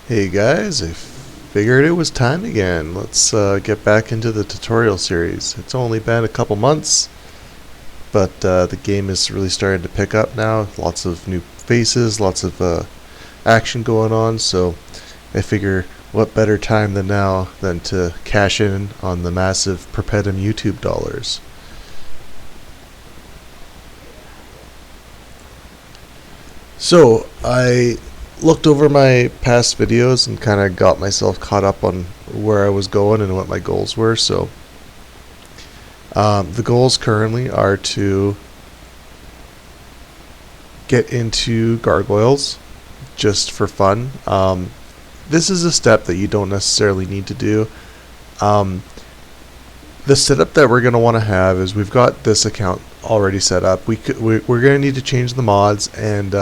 Hey guys, I figured it was time again. Let's get back into the tutorial series. It's only been a couple months, but the game is really starting to pick up now. Lots of new faces, lots of action going on, so I figure what better time than now than to cash in on the massive Perpetuum YouTube dollars. So, I looked over my past videos and kind of got myself caught up on where I was going and what my goals were. So the goals currently are to get into gargoyles just for fun. This is a step that you don't necessarily need to do. The setup that we're going to want to have is we've got this account already set up. We're going to need to change the mods and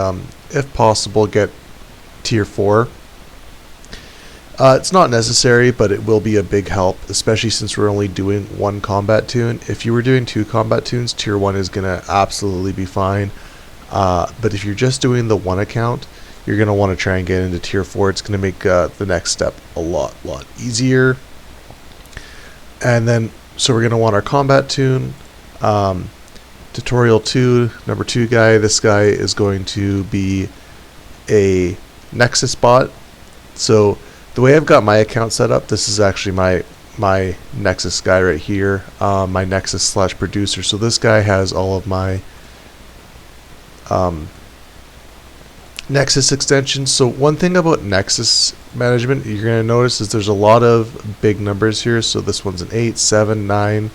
if possible get tier 4. It's not necessary, but it will be a big help, especially since we're only doing one combat tune. If you were doing 2 combat tunes, tier 1 is going to absolutely be fine. But if you're just doing the one account, you're going to want to try and get into tier 4. It's going to make the next step a lot easier. And then, so we're going to want our combat tune. Tutorial 2, number 2 guy. This guy is going to be a Nexus bot. So the way I've got my account set up, this is actually my Nexus guy right here, my Nexus / producer. So this guy has all of my Nexus extensions. So one thing about Nexus management you're going to notice is there's a lot of big numbers here. So this one's an 8, 7, 9.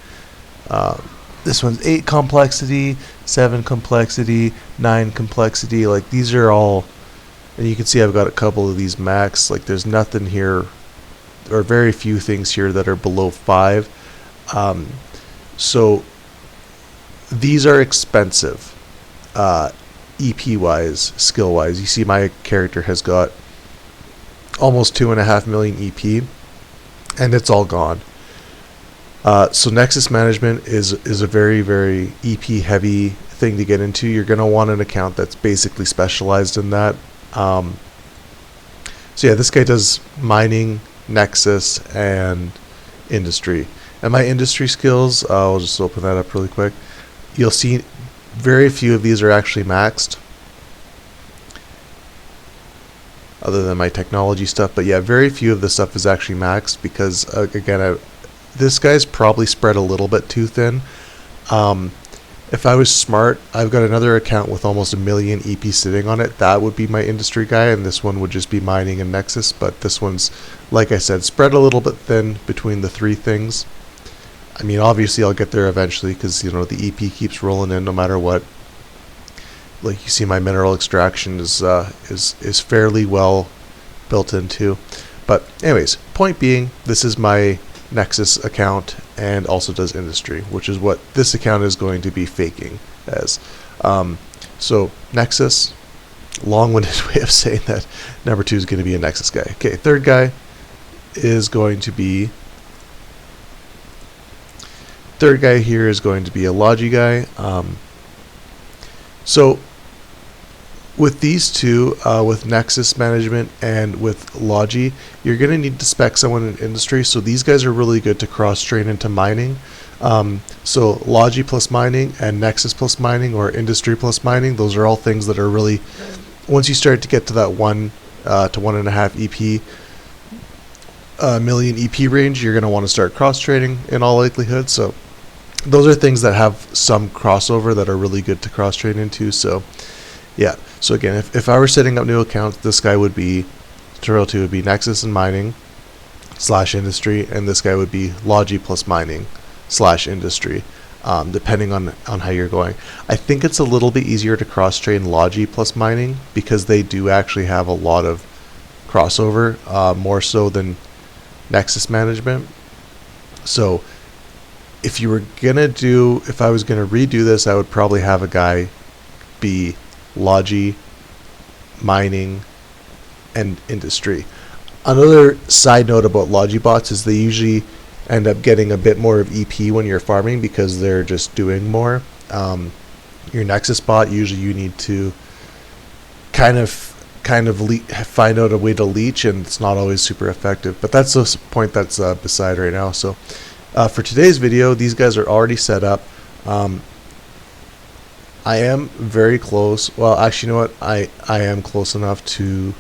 This one's 8 complexity, 7 complexity, 9 complexity. Like these are all. And you can see I've got a couple of these Mechs. Like there's nothing here, or very few things here that are below 5. So these are expensive, EP wise, skill wise. You see my character has got almost 2.5 million EP, and it's all gone. So Nexus management is a very EP heavy thing to get into. You're going to want an account that's basically specialized in that. So yeah, this guy does mining, Nexus, and industry. And my industry skills, I'll just open that up really quick. You'll see very few of these are actually maxed, other than my technology stuff. But yeah, very few of the stuff is actually maxed because, again, this guy's probably spread a little bit too thin. If I was smart, I've got another account with almost 1 million EP sitting on it. That would be my industry guy, and this one would just be mining and Nexus. But this one's, like I said, spread a little bit thin between the 3 things. I mean, obviously I'll get there eventually because, you know, the EP keeps rolling in no matter what. Like you see, my mineral extraction is fairly well built into. But anyways, point being, this is my Nexus account and also does industry, which is what this account is going to be faking as. So Nexus, long-winded way of saying that number 2 is going to be a Nexus guy. Okay, third guy is going to be a Logi guy. So with these two, with Nexus management and with Logi, you're going to need to spec someone in industry. So these guys are really good to cross-train into mining. So Logi plus mining and Nexus plus mining or industry plus mining, those are all things that are really, once you start to get to that 1 to 1.5 million EP range, you're going to want to start cross-training in all likelihood. So those are things that have some crossover that are really good to cross-train into. So yeah, so again, if I were setting up new accounts, this guy would be, tutorial 2 would be Nexus and mining / industry, and this guy would be Logi plus mining / industry, depending on how you're going. I think it's a little bit easier to cross-train Logi plus mining because they do actually have a lot of crossover, more so than Nexus management. So if I was gonna redo this, I would probably have a guy be Logi, mining, and industry. Another side note about Logi bots is they usually end up getting a bit more of EP when you're farming because they're just doing more. Your Nexus bot, usually you need to kind of kind of find out a way to leech, and it's not always super effective. But that's the point that's beside right now. So for today's video, these guys are already set up. I am very close. Well, actually, you know what? I am close enough to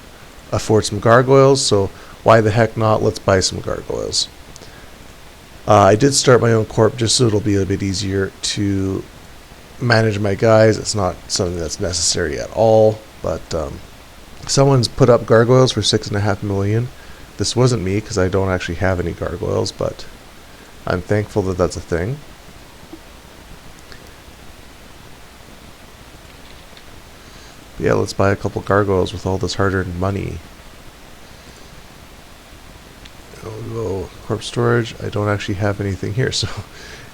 afford some gargoyles, so why the heck not? Let's buy some gargoyles. I did start my own corp just so it'll be a bit easier to manage my guys. It's not something that's necessary at all, but someone's put up gargoyles for 6.5 million. This wasn't me because I don't actually have any gargoyles, but I'm thankful that that's a thing. Yeah, let's buy a couple gargoyles with all this hard-earned money. Oh, corpse storage. I don't actually have anything here, so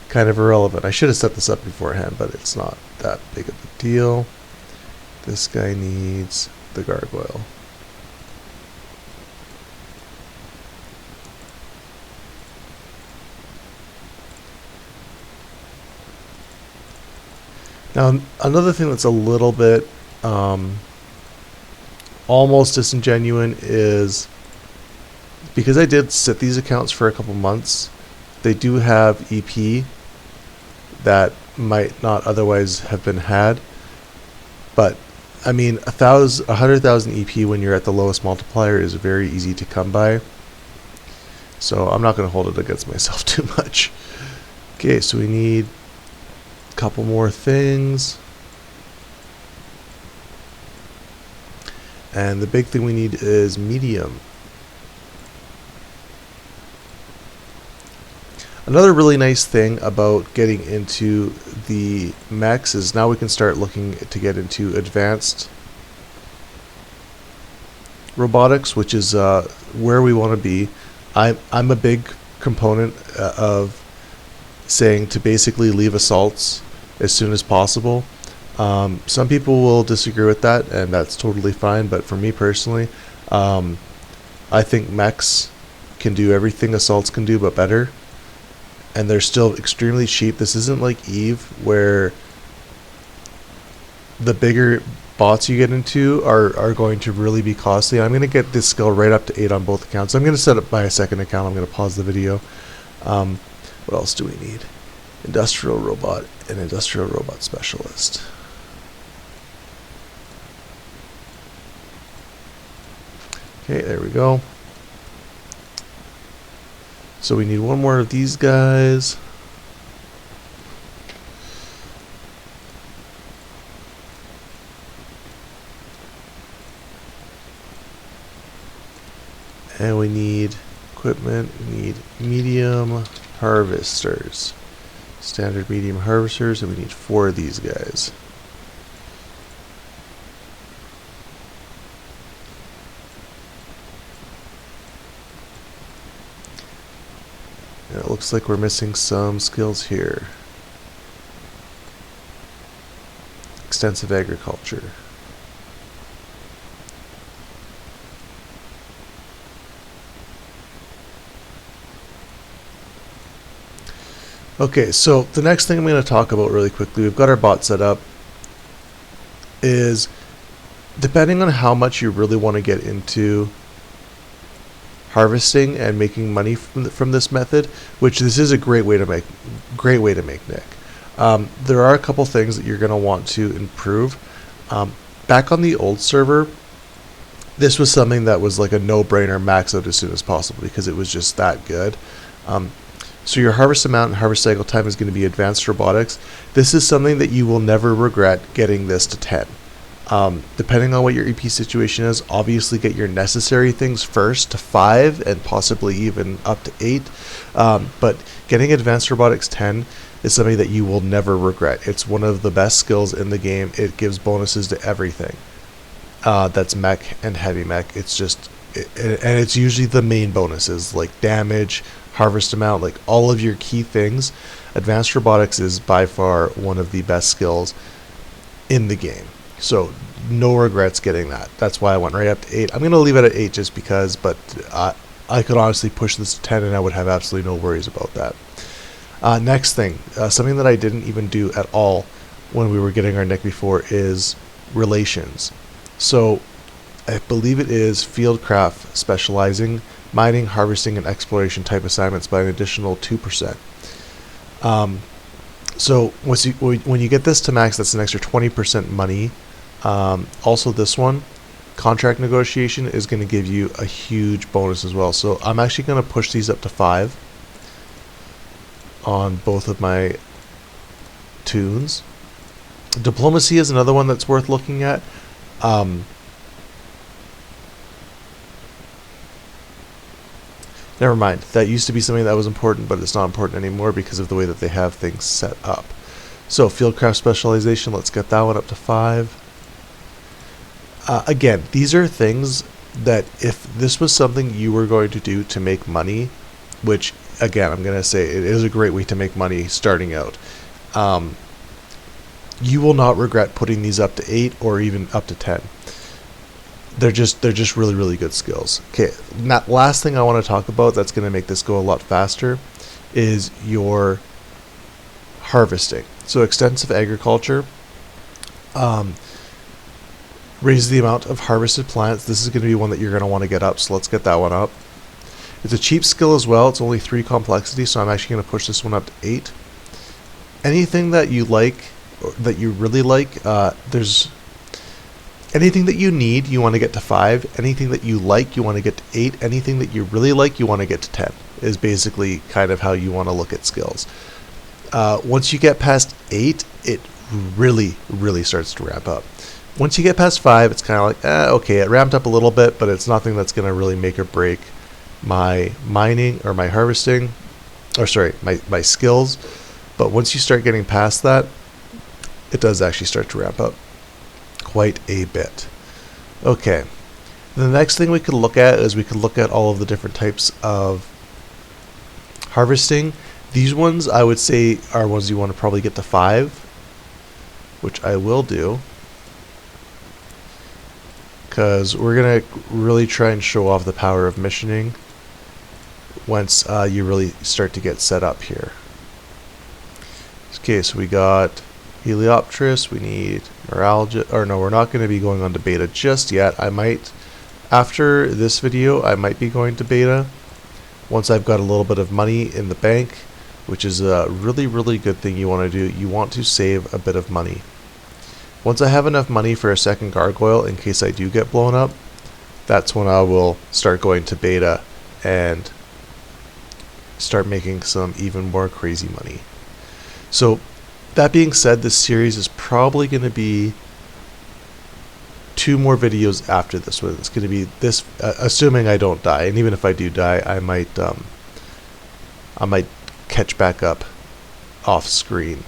kind of irrelevant. I should have set this up beforehand, but it's not that big of a deal. This guy needs the gargoyle. Now, another thing that's a little bit almost disingenuous is because I did sit these accounts for a couple months, they do have EP that might not otherwise have been had. But I mean, 100,000 EP when you're at the lowest multiplier is very easy to come by. So I'm not going to hold it against myself too much. Okay, so we need a couple more things. And the big thing we need is medium. Another really nice thing about getting into the mechs is now we can start looking to get into advanced robotics, which is where we want to be. I'm a big component of saying to basically leave assaults as soon as possible. Some people will disagree with that, and that's totally fine, but for me personally, I think mechs can do everything assaults can do but better, and they're still extremely cheap. This isn't like Eve where the bigger bots you get into are going to really be costly. I'm going to get this skill right up to 8 on both accounts. I'm going to set up my second account. I'm going to pause the video. What else do we need? Industrial robot and industrial robot specialist. Okay, there we go. So we need one more of these guys. And we need equipment, we need medium harvesters. Standard medium harvesters, and we need 4 of these guys. And it looks like we're missing some skills here. Extensive agriculture. Okay, so the next thing I'm going to talk about really quickly, we've got our bot set up, is depending on how much you really want to get into harvesting and making money from this method, which this is a great way to make Nick. There are a couple things that you're going to want to improve. Back on the old server, this was something that was like a no-brainer, max out as soon as possible because it was just that good. So your harvest amount and harvest cycle time is going to be advanced robotics. This is something that you will never regret getting this to 10. Depending on what your EP situation is, obviously get your necessary things first to 5 and possibly even up to 8. But getting advanced robotics 10 is something that you will never regret. It's one of the best skills in the game. It gives bonuses to everything. That's mech and heavy mech. It's just, and it's usually the main bonuses like damage, harvest amount, like all of your key things. Advanced robotics is by far one of the best skills in the game. So no regrets getting that. That's why I went right up to 8. I'm going to leave it at 8 just because, but I could honestly push this to 10 and I would have absolutely no worries about that. Next thing, something that I didn't even do at all when we were getting our Nick before is relations. So I believe it is Fieldcraft specializing, mining, harvesting, and exploration type assignments by an additional 2%. So when you get this to max, that's an extra 20% money. Also, this one, contract negotiation, is going to give you a huge bonus as well. So I'm actually going to push these up to 5 on both of my tunes. Diplomacy is another one that's worth looking at. Never mind. That used to be something that was important, but it's not important anymore because of the way that they have things set up. So Fieldcraft specialization, let's get that one up to 5. Again, these are things that if this was something you were going to do to make money, which again, I'm going to say it is a great way to make money starting out, you will not regret putting these up to 8 or even up to 10. They're just really, really good skills. Okay, last thing I want to talk about that's going to make this go a lot faster is your harvesting. So extensive agriculture raises the amount of harvested plants. This is going to be one that you're going to want to get up, so let's get that one up. It's a cheap skill as well. It's only 3 complexity, so I'm actually going to push this one up to 8. Anything that you like, or that you really like, there's anything that you need, you want to get to 5. Anything that you like, you want to get to 8. Anything that you really like, you want to get to 10, is basically kind of how you want to look at skills. Once you get past 8, it really, really starts to ramp up. Once you get past 5, it's kind of like, okay, it ramped up a little bit, but it's nothing that's going to really make or break my mining or my harvesting, or sorry, my skills. But once you start getting past that, it does actually start to ramp up quite a bit. Okay, the next thing we could look at is we could look at all of the different types of harvesting. These ones I would say are ones you want to probably get to 5, which I will do, because we're going to really try and show off the power of missioning once you really start to get set up here. Okay, so we got Heliopterus, we need Neuralgia, or no, we're not going to be going on to beta just yet. I might, after this video, I might be going to beta once I've got a little bit of money in the bank, which is a really, really good thing you want to do. You want to save a bit of money. Once I have enough money for a second gargoyle in case I do get blown up, that's when I will start going to beta and start making some even more crazy money. So that being said, this series is probably going to be 2 more videos after this one. It's going to be this, assuming I don't die, and even if I do die, I might catch back up off screen.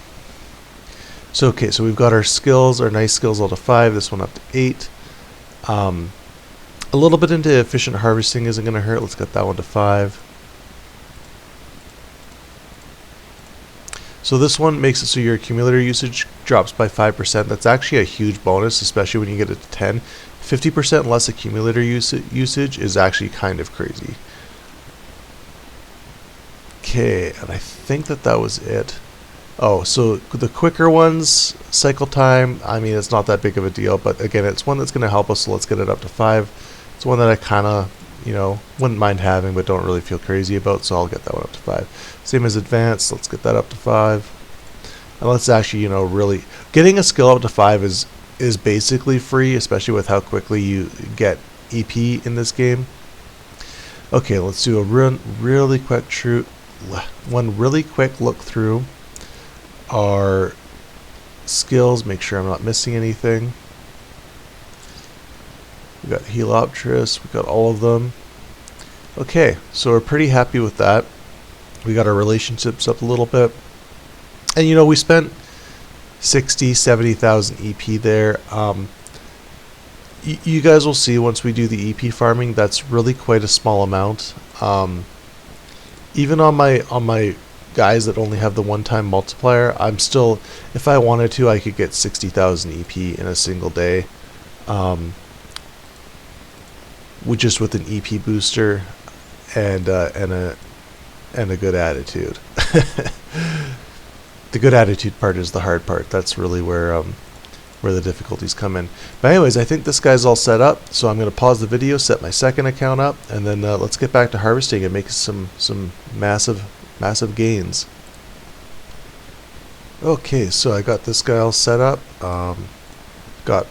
So okay, so we've got our skills, our nice skills all to 5. This one up to 8. A little bit into efficient harvesting isn't going to hurt. Let's get that one to 5. So this one makes it so your accumulator usage drops by 5%. That's actually a huge bonus, especially when you get it to 10. 50% less accumulator usage is actually kind of crazy. Okay, and I think that was it. Oh, so the quicker ones, cycle time, I mean, it's not that big of a deal, but again, it's one that's going to help us, so let's get it up to 5. It's one that I kind of, wouldn't mind having, but don't really feel crazy about, so I'll get that one up to 5. Same as advanced, let's get that up to 5. And let's actually, really, getting a skill up to 5 is basically free, especially with how quickly you get EP in this game. Okay, let's do a really quick look through our skills, make sure I'm not missing anything. We got Heliopterus, we got all of them. Okay, so we're pretty happy with that. We got our relationships up a little bit. And we spent 60,000-70,000 EP there. You guys will see once we do the EP farming, that's really quite a small amount. Even on my guys that only have the one-time multiplier, I'm still, if I wanted to, I could get 60,000 EP in a single day. Just with an EP booster and a good attitude. The good attitude part is the hard part. That's really where where the difficulties come in. But anyways, I think this guy's all set up, so I'm going to pause the video, set my second account up, and then let's get back to harvesting and make some massive gains. Okay, so I got this guy all set up. Got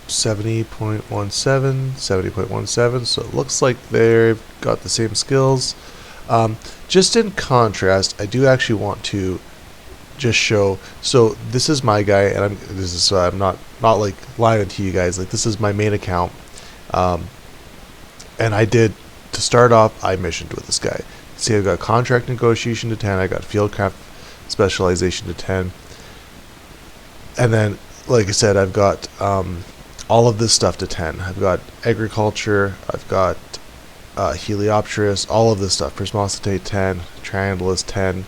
70.17, 70.17, so it looks like they've got the same skills. Just in contrast, I do actually want to just show. So this is my guy, and I'm not like lying to you guys. Like, this is my main account, and I did, to start off, I missioned with this guy. See, I've got contract negotiation to 10. I got fieldcraft specialization to 10, and then, like I said, I've got all of this stuff to 10. I've got agriculture. I've got Heliopterus, all of this stuff. Prismositae 10, Triangulus 10.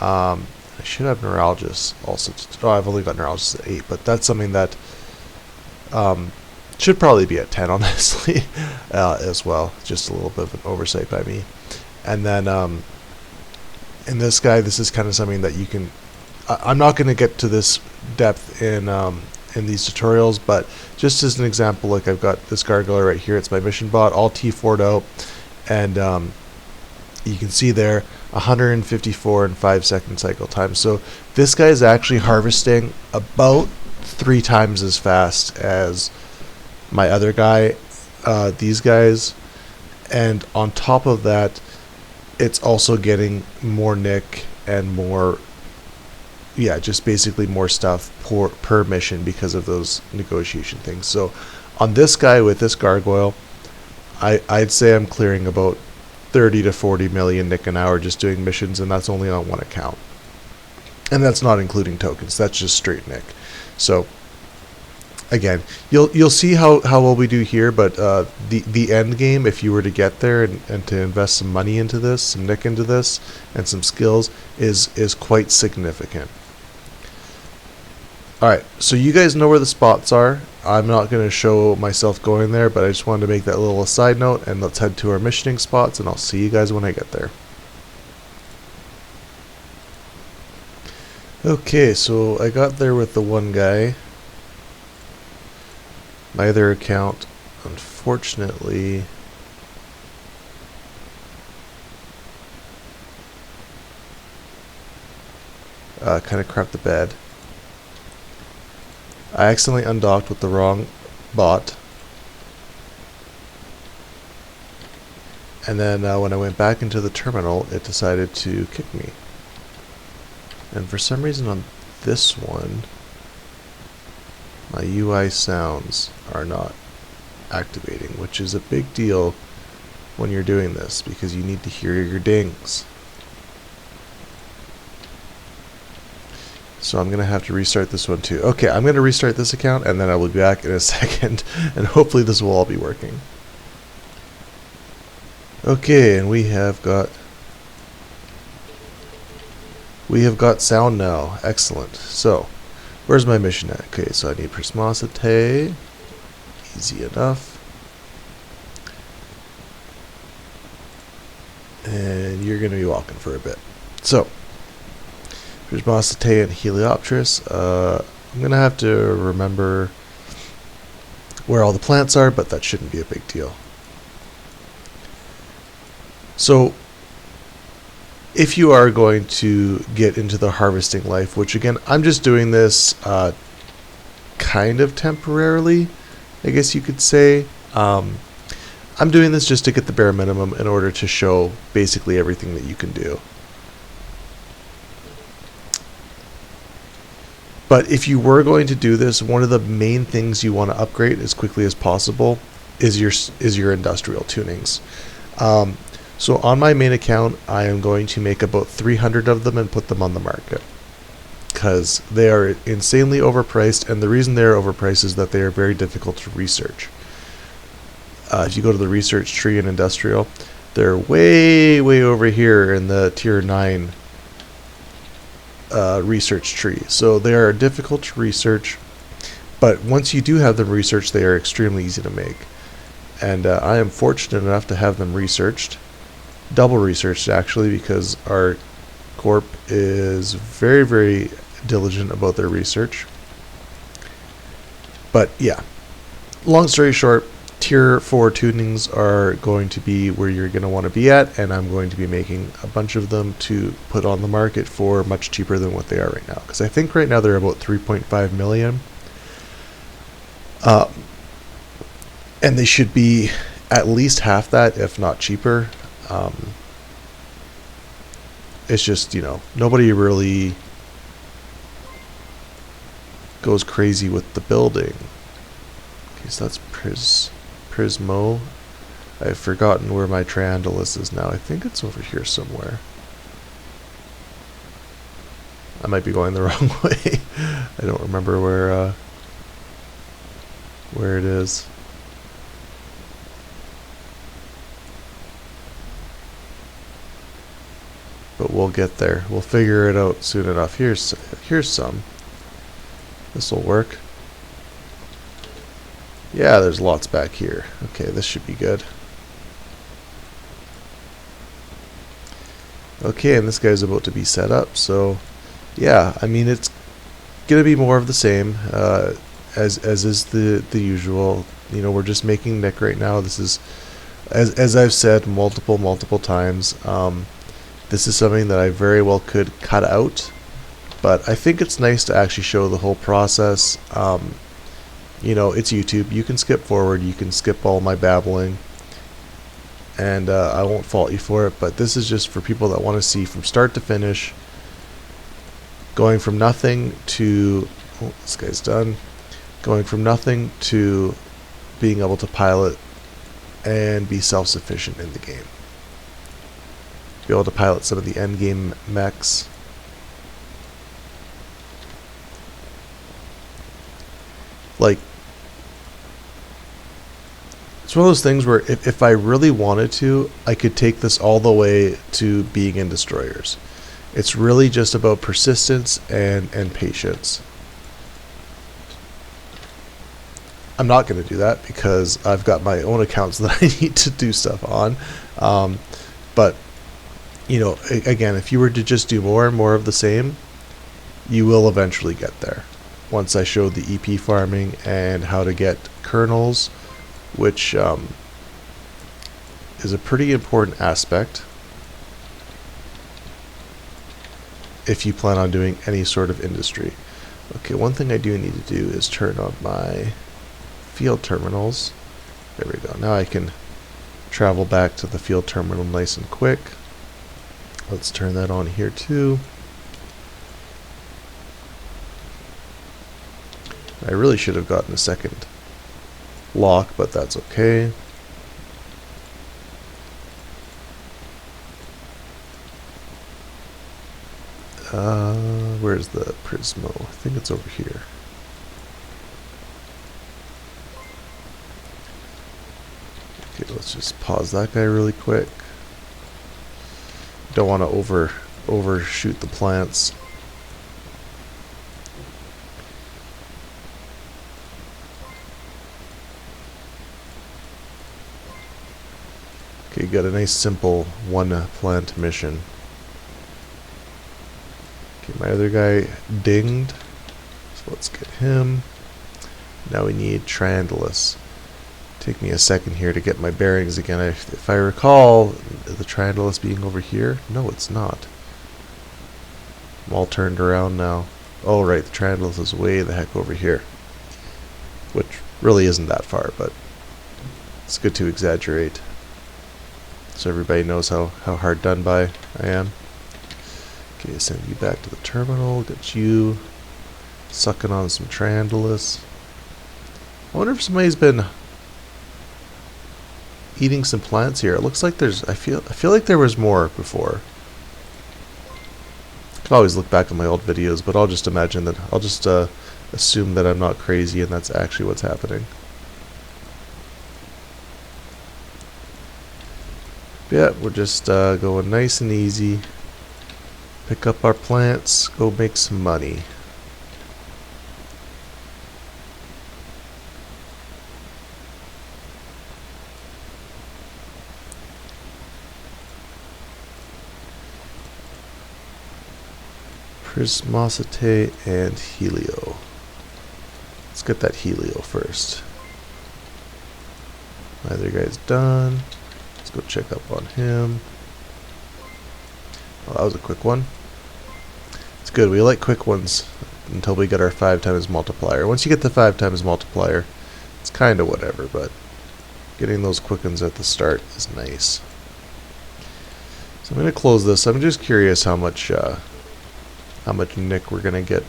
I should have Neuralgus also. I've only got Neuralgus at 8, but that's something that should probably be at 10, honestly, as well. Just a little bit of an oversight by me. And then in this guy, this is kind of something that you can. I'm not going to get to this depth in these tutorials, but just as an example, like I've got this gargoyle right here. It's my mission bot, all T4'd out, and you can see there 154 and 5 second cycle time. So this guy is actually harvesting about 3 times as fast as my other guy, these guys, and on top of that, it's also getting more nick and more, yeah, just basically more stuff per mission because of those negotiation things. So on this guy with this gargoyle, I'd say I'm clearing about 30 to 40 million nick an hour just doing missions, and that's only on one account. And that's not including tokens. That's just straight nick. So again, you'll see how well we do here, but the end game, if you were to get there and to invest some money into this, some nick into this, and some skills, is quite significant. Alright, so you guys know where the spots are. I'm not going to show myself going there, but I just wanted to make that little side note, and let's head to our missioning spots, and I'll see you guys when I get there. Okay, so I got there with the one guy. My other account, unfortunately, kind of crapped the bed. I accidentally undocked with the wrong bot, and then when I went back into the terminal, it decided to kick me. And for some reason on this one, my UI sounds are not activating, which is a big deal when you're doing this, because you need to hear your dings. So I'm going to have to restart this one too. Okay, I'm going to restart this account, and then I will be back in a second, and hopefully this will all be working. Okay, and we have got sound now. Excellent. So, where's my mission at? Okay, so I need Prismositae. Easy enough. And you're going to be walking for a bit. So, Prismositae and Heliopterus. I'm going to have to remember where all the plants are, but that shouldn't be a big deal. So, if you are going to get into the harvesting life, which again, I'm just doing this kind of temporarily, I guess you could say. I'm doing this just to get the bare minimum in order to show basically everything that you can do. But if you were going to do this, one of the main things you want to upgrade as quickly as possible is your industrial tunings. So on my main account, I am going to make about 300 of them and put them on the market, because they are insanely overpriced, and the reason they're overpriced is that they are very difficult to research. If you go to the research tree in industrial, they're way over here in the tier 9 research tree. So they are difficult to research, but once you do have them researched, they are extremely easy to make. And I am fortunate enough to have them researched. Double researched, actually, because our corp is very diligent about their research. But yeah, long story short, tier 4 tunings are going to be where you're going to want to be at, and I'm going to be making a bunch of them to put on the market for much cheaper than what they are right now, because I think right now they're about 3.5 million, and they should be at least half that, if not cheaper. It's just, you know, nobody really goes crazy with the building. Okay, so that's Prismo. I've forgotten where my Triandalus is now. I think it's over here somewhere. I might be going the wrong way. I don't remember where it is. But we'll get there. We'll figure it out soon enough. Here's some. This will work. Yeah, there's lots back here. Okay, this should be good. Okay, and this guy's about to be set up, so yeah, I mean, it's gonna be more of the same, as is the usual. You know, we're just making Nick right now. This is, as I've said multiple times, this is something that I very well could cut out, but I think it's nice to actually show the whole process. You know, it's YouTube. You can skip forward. You can skip all my babbling, and I won't fault you for it. But this is just for people that want to see from start to finish, going from nothing to, oh, this guy's done, going from nothing to being able to pilot and be self-sufficient in the game. Be able to pilot some of the end game mechs. Like, it's one of those things where if I really wanted to, I could take this all the way to being in destroyers. It's really just about persistence and patience. I'm not going to do that because I've got my own accounts that I need to do stuff on. But, you know, again, if you were to just do more and more of the same, you will eventually get there. Once I showed the EP farming and how to get kernels, which is a pretty important aspect if you plan on doing any sort of industry. Okay, one thing I do need to do is turn on my field terminals. There we go. Now I can travel back to the field terminal nice and quick. Let's turn that on here too. I really should have gotten a second lock, but that's okay. Where's the Prismo? I think it's over here. Okay, let's just pause that guy really quick. Don't want to overshoot the plants. Okay, got a nice simple one plant mission. Okay, my other guy dinged, so let's get him. Now we need Triandalus. Take me a second here to get my bearings again. If I recall, the Triandalus being over here? No, it's not. I'm all turned around now. Oh, right, the Triandalus is way the heck over here. Which really isn't that far, but it's good to exaggerate, so everybody knows how hard done by I am. Okay, send you back to the terminal. Got you sucking on some Triandalus. I wonder if somebody's been eating some plants here. It looks like there's, I feel like there was more before. I can always look back at my old videos, but I'll just imagine that, I'll just assume that I'm not crazy and that's actually what's happening. Yeah, we're just going nice and easy. Pick up our plants, go make some money. Prismosity and Helio. Let's get that Helio first. My other guy's done. Let's go check up on him. Well, that was a quick one. It's good. We like quick ones until we get our 5 times multiplier. Once you get the 5 times multiplier, it's kind of whatever, but getting those quick ones at the start is nice. So I'm going to close this. I'm just curious how much nick we're going to get.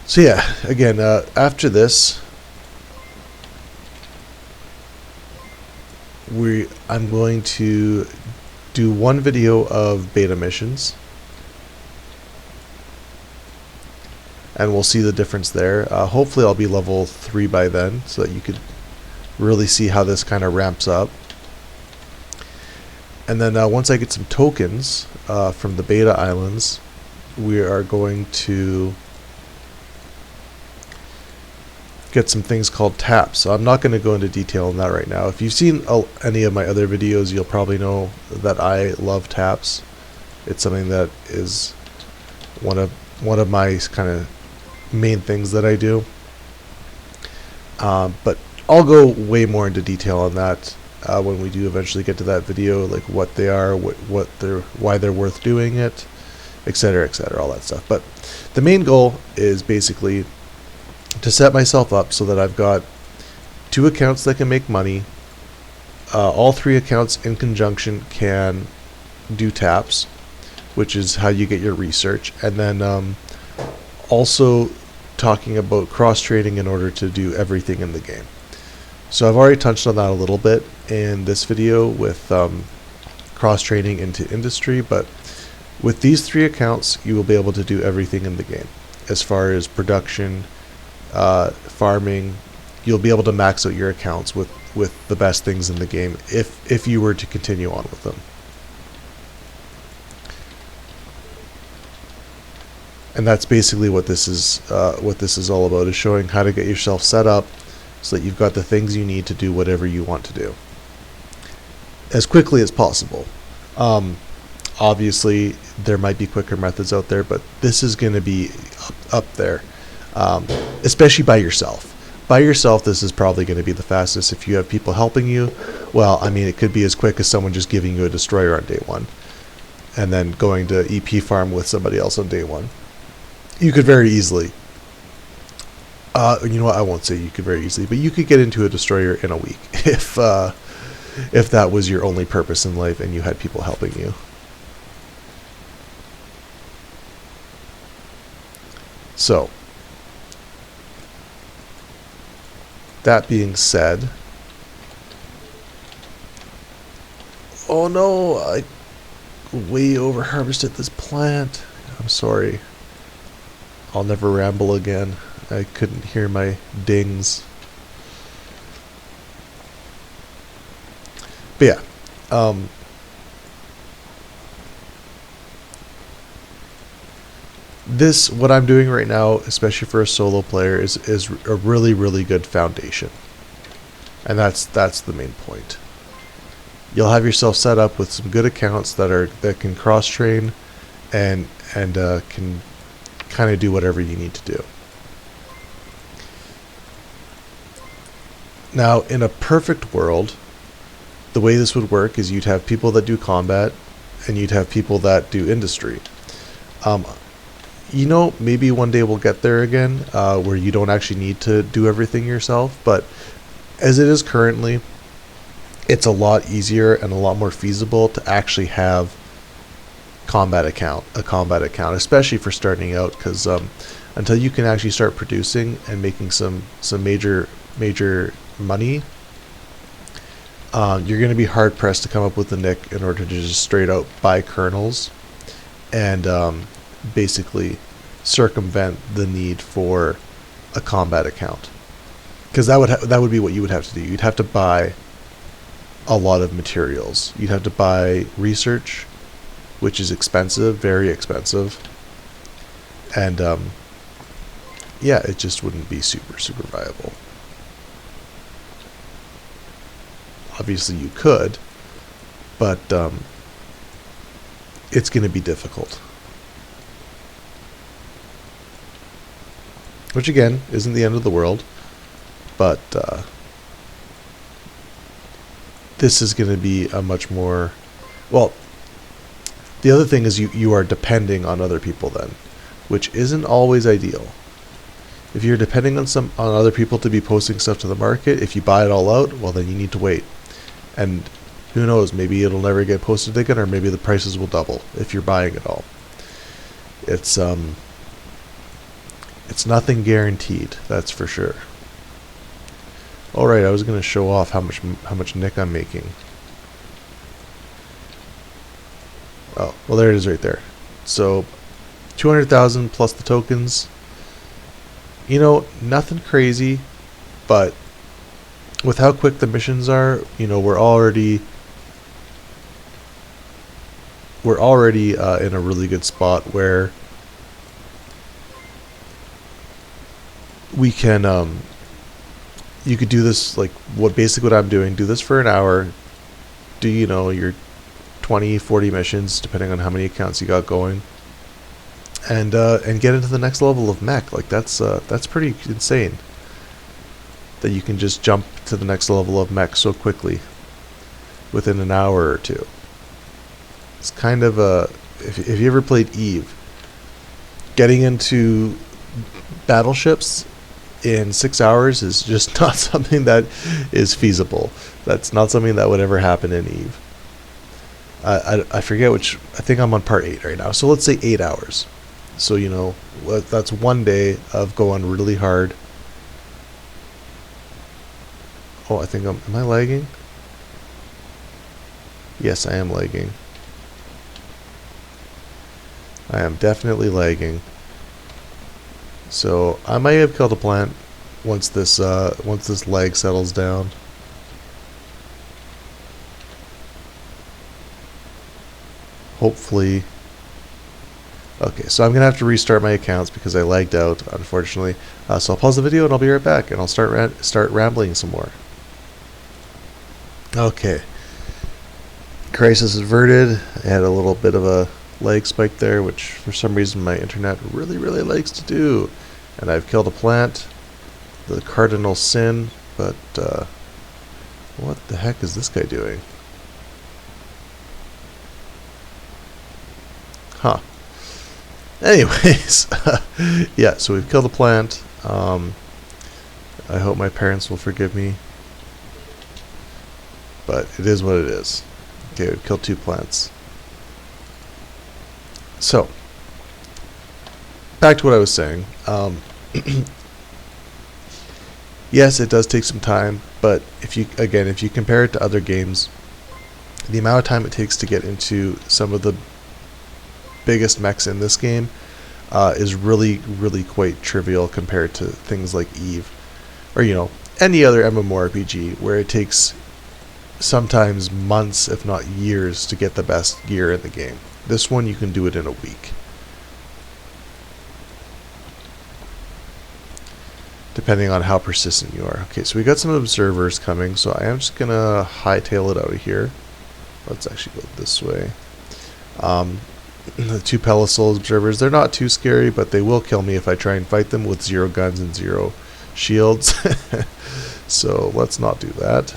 So yeah, again, after this, I'm going to do one video of beta missions, and we'll see the difference there. Hopefully I'll be level 3 by then, so that you could really see how this kind of ramps up. And then once I get some tokens from the beta islands, we are going to get some things called taps. So I'm not going to go into detail on that right now. If you've seen any of my other videos, you'll probably know that I love taps. It's something that is one of my kind of main things that I do. But I'll go way more into detail on that when we do eventually get to that video, like what they are, why they're worth doing it, etc., etc., all that stuff. But the main goal is basically to set myself up so that I've got 2 accounts that can make money. All 3 accounts in conjunction can do taps, which is how you get your research. And then also talking about cross-trading in order to do everything in the game. So I've already touched on that a little bit in this video with cross-trading into industry, but with these 3 accounts, you will be able to do everything in the game. As far as production, farming, you'll be able to max out your accounts with the best things in the game if you were to continue on with them. And that's basically what this is all about, is showing how to get yourself set up so that you've got the things you need to do whatever you want to do as quickly as possible. Obviously there might be quicker methods out there, but this is going to be up there. Especially by yourself. By yourself, this is probably going to be the fastest. If you have people helping you, well, I mean, it could be as quick as someone just giving you a destroyer on day 1, and then going to EP farm with somebody else on day 1. You could very easily, you know what, I won't say you could very easily, but you could get into a destroyer in a week if that was your only purpose in life and you had people helping you. So, that being said, oh no, I way over harvested this plant. I'm sorry. I'll never ramble again. I couldn't hear my dings. But yeah, what I'm doing right now, especially for a solo player, is a really, really good foundation. And that's the main point. You'll have yourself set up with some good accounts that can cross train and can kind of do whatever you need to do. Now, in a perfect world, the way this would work is you'd have people that do combat and you'd have people that do industry. You know, maybe one day we'll get there again, where you don't actually need to do everything yourself, but as it is currently, it's a lot easier and a lot more feasible to actually have a combat account, especially for starting out, because until you can actually start producing and making some major money, you're going to be hard pressed to come up with the nick in order to just straight out buy kernels and basically circumvent the need for a combat account, because that would be what you would have to do. You'd have to buy a lot of materials. You'd have to buy research, which is expensive, very expensive. And yeah, it just wouldn't be super viable. Obviously you could, but it's going to be difficult. Which again isn't the end of the world, but this is going to be a much more, well, the other thing is you are depending on other people then, which isn't always ideal. If you're depending on other people to be posting stuff to the market, if you buy it all out, well then you need to wait. And who knows, maybe it'll never get posted again, or maybe the prices will double if you're buying it all. It's nothing guaranteed, that's for sure. Alright, I was going to show off how much nick I'm making. Oh, well there it is right there. So 200,000 plus the tokens. You know, nothing crazy, but with how quick the missions are, you know, we're already in a really good spot where we can you could do this like basically what I'm doing, do this for an hour, do, you know, your 20-40 missions depending on how many accounts you got going, and get into the next level of mech. Like that's pretty insane that you can just jump to the next level of mech so quickly within an hour or two. It's kind of a, if you ever played Eve, getting into battleships in 6 hours is just not something that is feasible. That's not something that would ever happen in Eve. I forget which, I think I'm on part 8 right now, so let's say 8 hours. So, you know, that's one day of going really hard. Oh, I think am I lagging? Yes, I am lagging. I am definitely lagging. So I might have killed a plant once this lag settles down. Hopefully. Okay, so I'm gonna have to restart my accounts because I lagged out, unfortunately. So I'll pause the video and I'll be right back, and I'll start rambling some more. Okay. Crisis averted. I had a little bit of a lag spike there, which for some reason my internet really likes to do. And I've killed a plant, the cardinal sin, but what the heck is this guy doing? Huh. Anyways, yeah, so we've killed a plant. I hope my parents will forgive me, but it is what it is. Okay, we've killed 2 plants. So, back to what I was saying. Yes, it does take some time, but if you compare it to other games, the amount of time it takes to get into some of the biggest mechs in this game is really quite trivial compared to things like Eve, or, you know, any other MMORPG where it takes sometimes months, if not years, to get the best gear in the game. This one you can do it in a week, depending on how persistent you are. Okay, so we got some observers coming, so I am just gonna hightail it out of here. Let's actually go this way. The 2 Pelisol observers, they're not too scary, but they will kill me if I try and fight them with 0 guns and 0 shields. So let's not do that.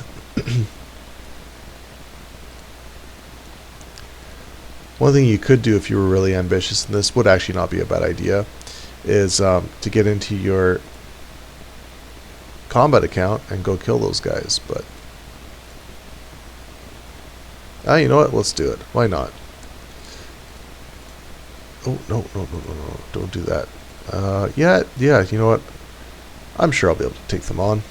One thing you could do if you were really ambitious, and this would actually not be a bad idea, is to get into your combat account and go kill those guys. But you know what? Let's do it. Why not? Oh, no, don't do that. Yeah, you know what? I'm sure I'll be able to take them on.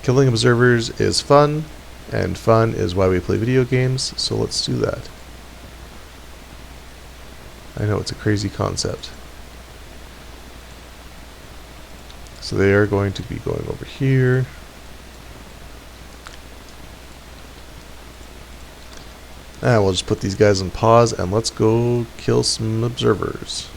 Killing observers is fun, and fun is why we play video games, so let's do that. I know, it's a crazy concept. So they are going to be going over here. And we'll just put these guys on pause and let's go kill some observers.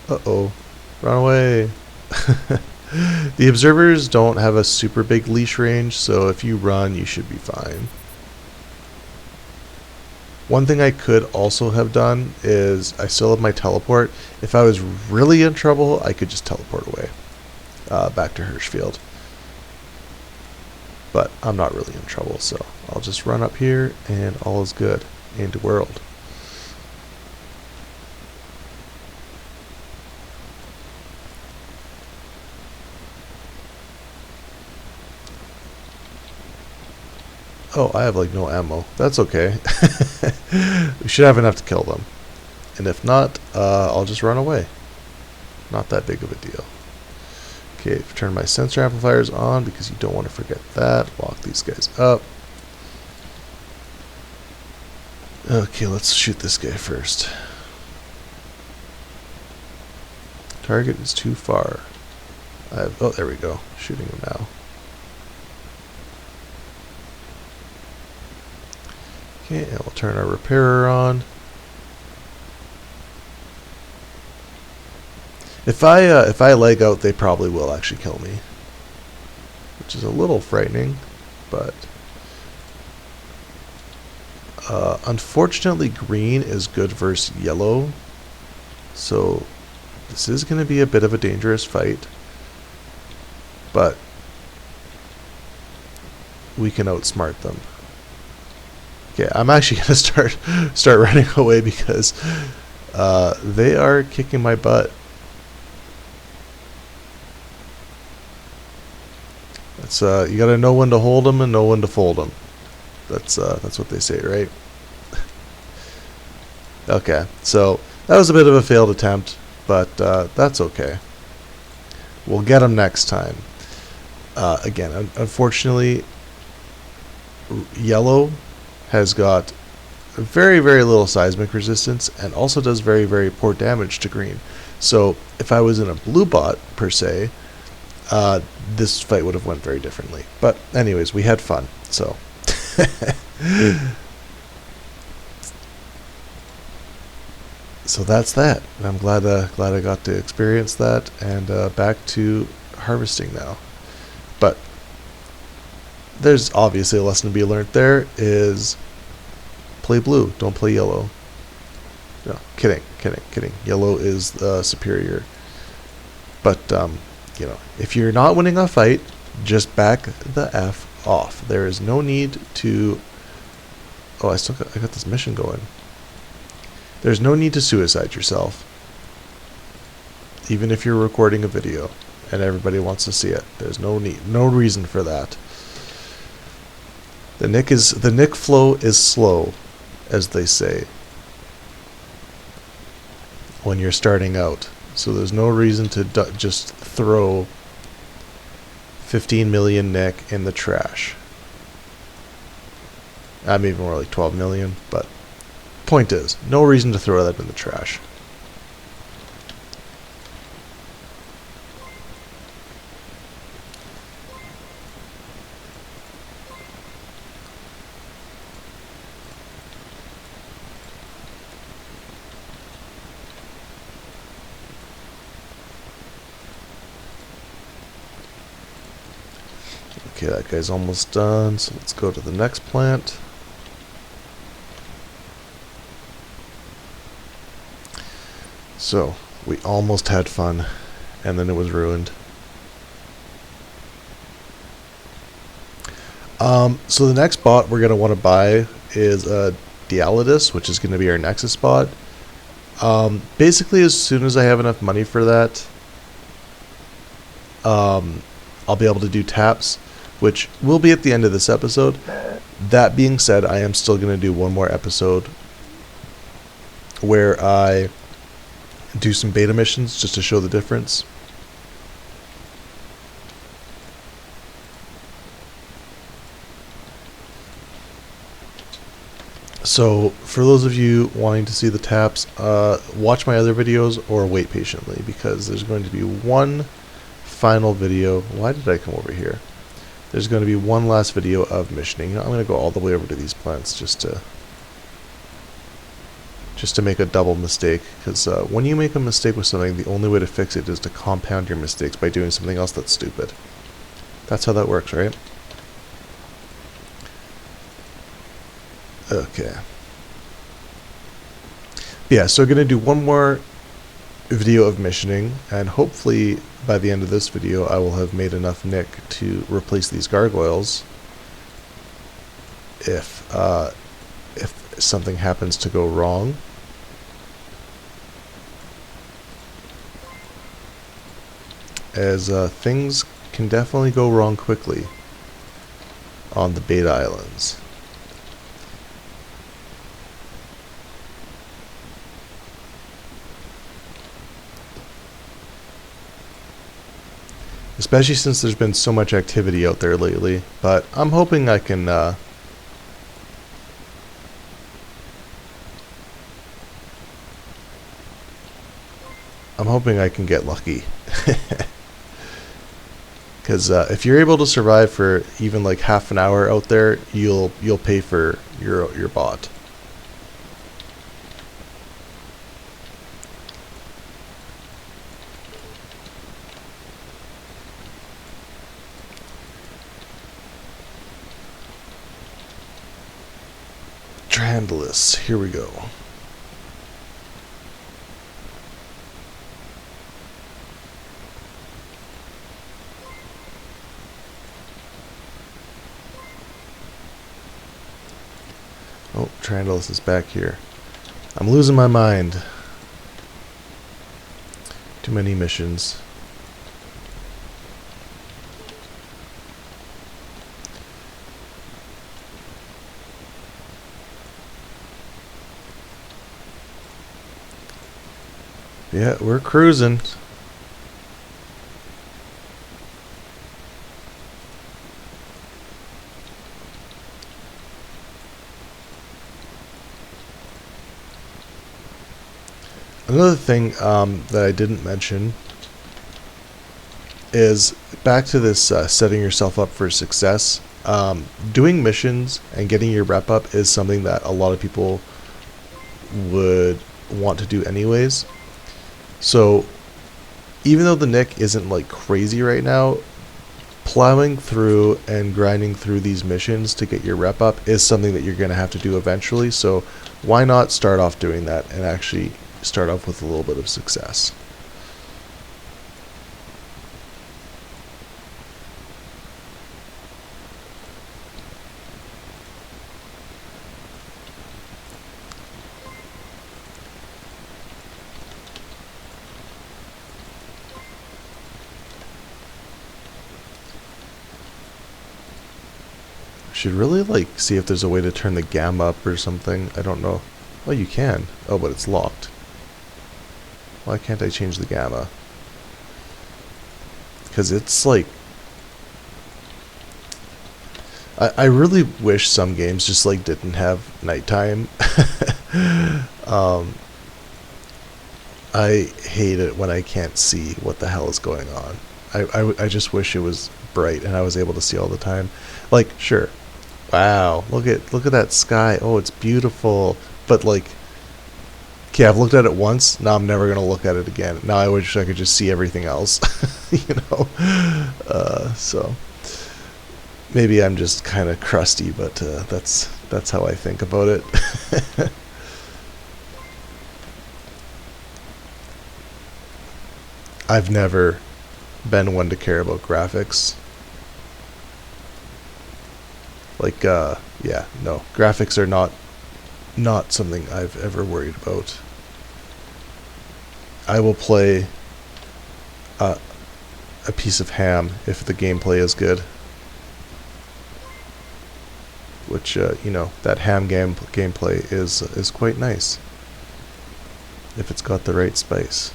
Uh-oh. Run away. The observers don't have a super big leash range, so if you run, you should be fine. One thing I could also have done is I still have my teleport. If I was really in trouble, I could just teleport away back to Hirschfield. But I'm not really in trouble, so I'll just run up here and all is good. End world. Oh, I have like no ammo. That's okay. We should have enough to kill them. And if not, I'll just run away. Not that big of a deal. Okay, turn my sensor amplifiers on because you don't want to forget that. Lock these guys up. Okay, let's shoot this guy first. Target is too far. Oh, there we go. Shooting him now. Okay, and we'll turn our repairer on. If I leg out, they probably will actually kill me, which is a little frightening, but unfortunately, green is good versus yellow, so this is going to be a bit of a dangerous fight, but we can outsmart them. Okay, I'm actually going to start running away because they are kicking my butt. That's you got to know when to hold them and know when to fold them. That's what they say, right? Okay, so that was a bit of a failed attempt, but that's okay. We'll get them next time. Again, unfortunately, yellow has got very, very little seismic resistance and also does very, very poor damage to green. So if I was in a blue bot, per se, this fight would have went very differently. But anyways, we had fun, so. So that's that. And I'm glad I got to experience that, and back to harvesting now. But there's obviously a lesson to be learned there is play blue, don't play yellow. No, kidding. Yellow is superior. But, you know, if you're not winning a fight, just back the F off. There is no need to... Oh, I got this mission going. There's no need to suicide yourself. Even if you're recording a video and everybody wants to see it. There's no need, no reason for that. The nick flow is slow, as they say, when you're starting out. So there's no reason to just throw 15 million nick in the trash. I'm even more like 12 million, but point is, no reason to throw that in the trash. Okay, that guy's almost done, so let's go to the next plant. So, we almost had fun, and then it was ruined. So the next bot we're going to want to buy is Dialydus, which is going to be our Nexus bot. Basically, as soon as I have enough money for that, I'll be able to do taps, which will be at the end of this episode. That being said, I am still going to do one more episode where I do some beta missions just to show the difference. So for those of you wanting to see the taps, watch my other videos or wait patiently, because there's going to be one final video. Why did I come over here? There's going to be one last video of missioning. You know, I'm going to go all the way over to these plants just to make a double mistake, because when you make a mistake with something, the only way to fix it is to compound your mistakes by doing something else that's stupid. That's how that works, right? Okay. Yeah, so I'm going to do one more video of missioning, and hopefully by the end of this video I will have made enough nick to replace these gargoyles if something happens to go wrong. As things can definitely go wrong quickly on the Beta Islands. Especially since there's been so much activity out there lately, but I'm hoping I can get lucky. Because if you're able to survive for even like half an hour out there, you'll pay for your bot. Trandless, here we go. Oh, Trandless is back here. I'm losing my mind. Too many missions. Yeah, we're cruising. Another thing that I didn't mention is back to this setting yourself up for success. Doing missions and getting your rep up is something that a lot of people would want to do anyways. So even though the nick isn't like crazy right now, plowing through and grinding through these missions to get your rep up is something that you're going to have to do eventually. So why not start off doing that and actually start off with a little bit of success? Should really like see if there's a way to turn the gamma up or something. I don't know. Well, you can. Oh, but it's locked. Why can't I change the gamma? Because it's like... I really wish some games just like didn't have nighttime. I hate it when I can't see what the hell is going on. I just wish it was bright and I was able to see all the time. Like, sure. Wow, look at that sky. Oh, it's beautiful. But like, okay, I've looked at it once. Now I'm never gonna look at it again. Now I wish I could just see everything else. You know. So maybe I'm just kind of crusty, but that's how I think about it. I've never been one to care about graphics. Like, yeah, no. Graphics are not something I've ever worried about. I will play a piece of ham if the gameplay is good. Which, you know, that ham gameplay is quite nice. If it's got the right spice.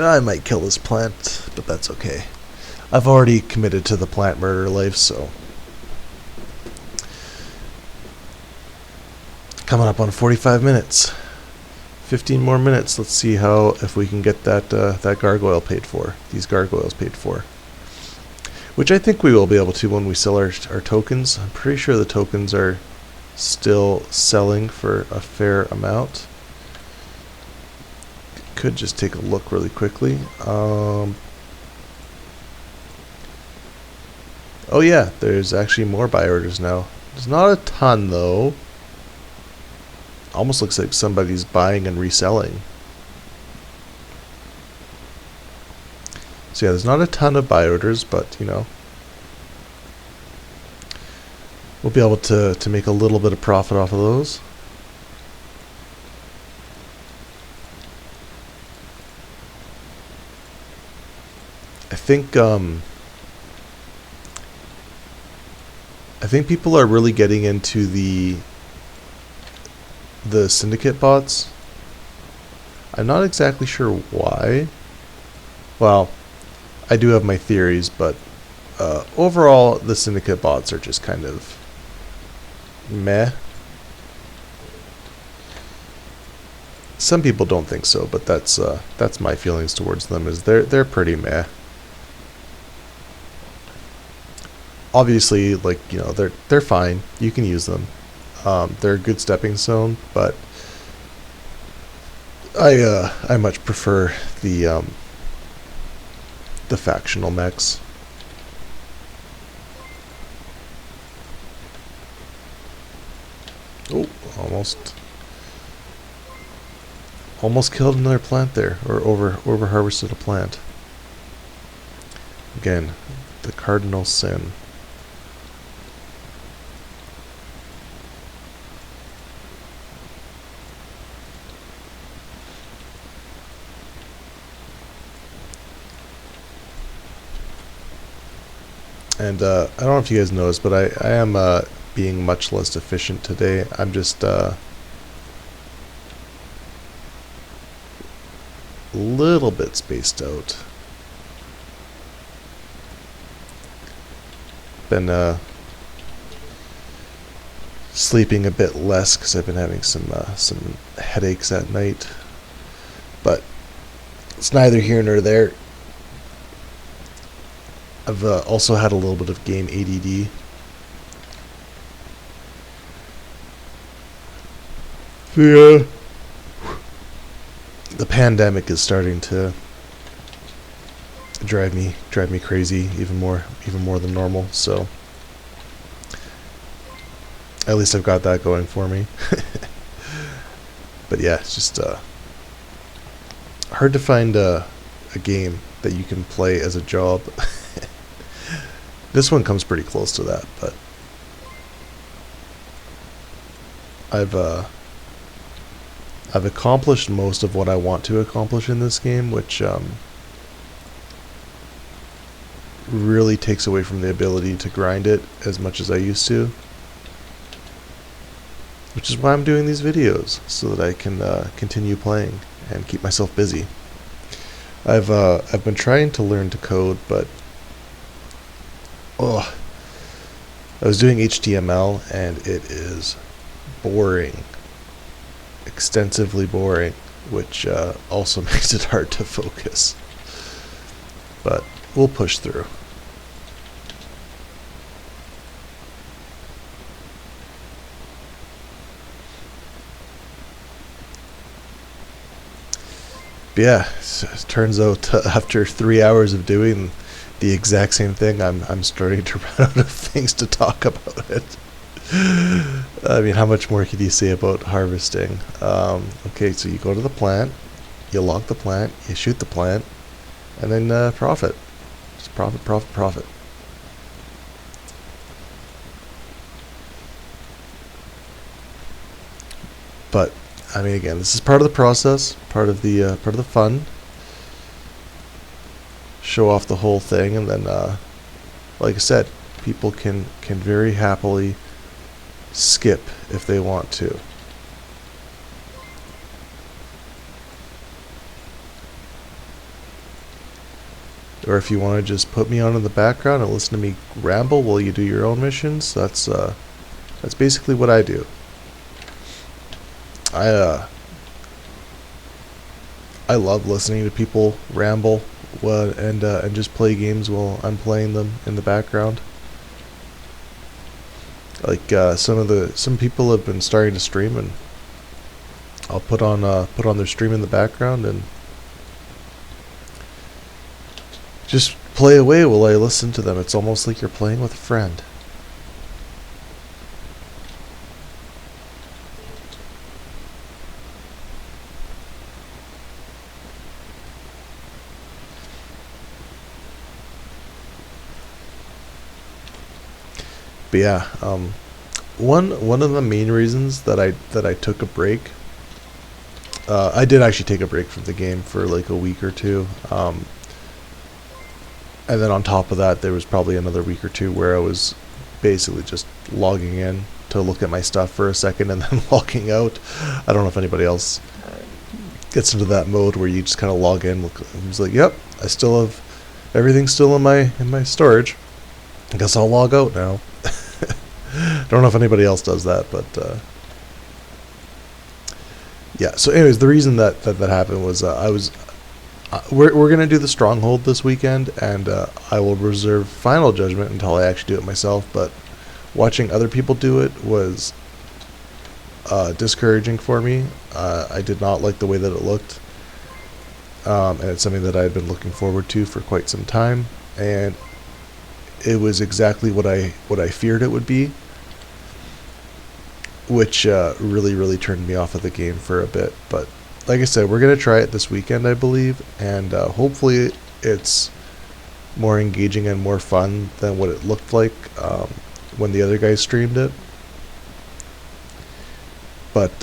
I might kill this plant, but that's okay. I've already committed to the plant murder life, so. Coming up on 45 minutes. 15 more minutes. Let's see if we can get that gargoyle paid for. These gargoyles paid for. Which I think we will be able to when we sell our tokens. I'm pretty sure the tokens are still selling for a fair amount. Could just take a look really quickly. Oh yeah, there's actually more buy orders now. There's not a ton though. Almost looks like somebody's buying and reselling. So yeah, there's not a ton of buy orders, but you know, we'll be able to make a little bit of profit off of those. I think people are really getting into the syndicate bots. I'm not exactly sure why. Well, I do have my theories, but overall the syndicate bots are just kind of meh. Some people don't think so, but that's my feelings towards them. Is they're pretty meh. Obviously, like, you know, they're fine. You can use them. They're a good stepping stone, but I much prefer the factional mechs. Oh, almost killed another plant there, or over harvested a plant. Again, the cardinal sin. And I don't know if you guys noticed, but I am being much less efficient today. I'm just a little bit spaced out. Been sleeping a bit less because I've been having some headaches at night. But it's neither here nor there. I've also had a little bit of game ADD. The pandemic is starting to drive me crazy even more than normal. So at least I've got that going for me. But yeah, it's just hard to find a game that you can play as a job. This one comes pretty close to that, but I've accomplished most of what I want to accomplish in this game, which really takes away from the ability to grind it as much as I used to. Which is why I'm doing these videos, so that I can continue playing and keep myself busy. I've been trying to learn to code, but I was doing HTML and it is boring, extensively boring, which also makes it hard to focus. But we'll push through. But yeah, it turns out after 3 hours of doing the exact same thing, I'm starting to run out of things to talk about it. I mean, how much more could you say about harvesting? Okay, so you go to the plant, you log the plant, you shoot the plant, and then profit. Just profit, profit, profit. But I mean, again, this is part of the process, part of the fun. Show off the whole thing, and then, like I said, people can very happily skip if they want to. or if you want to just put me on in the background and listen to me ramble while you do your own missions, that's basically what I do. I love listening to people ramble and just play games while I'm playing them in the background. Like some people have been starting to stream, and I'll put on their stream in the background and just play away while I listen to them. It's almost like you're playing with a friend. But yeah, one of the main reasons that I took a break. I did actually take a break from the game for like a week or two. And then on top of that, there was probably another week or two where I was basically just logging in to look at my stuff for a second and then logging out. I don't know if anybody else gets into that mode where you just kind of log in. I was like, yep, I still have everything's still in my storage. I guess I'll log out now. Don't know if anybody else does that, but yeah. So, anyways, the reason that happened was we're gonna do the stronghold this weekend, and I will reserve final judgment until I actually do it myself. But watching other people do it was discouraging for me. I did not like the way that it looked, and it's something that I had been looking forward to for quite some time, and it was exactly what I feared it would be, which really turned me off of the game for a bit. But like I said, we're going to try it this weekend, I believe, and hopefully it's more engaging and more fun than what it looked like when the other guys streamed it. But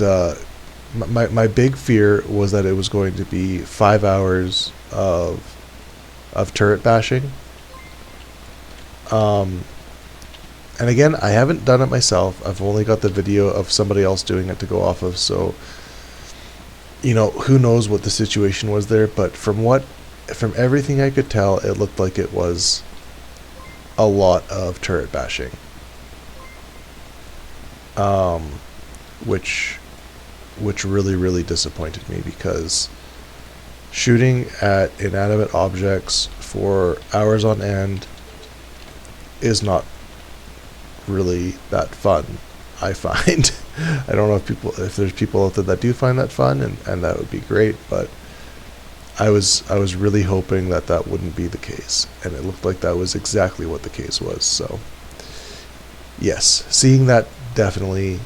my big fear was that it was going to be 5 hours of turret bashing. And again, I haven't done it myself. I've only got the video of somebody else doing it to go off of, so who knows what the situation was there, but from everything I could tell, it looked like it was a lot of turret bashing. Which really disappointed me, because shooting at inanimate objects for hours on end is not really that fun, I find. I don't know if there's people out there that do find that fun, and that would be great, but I was really hoping that wouldn't be the case, and it looked like that was exactly what the case was. So yes, seeing that definitely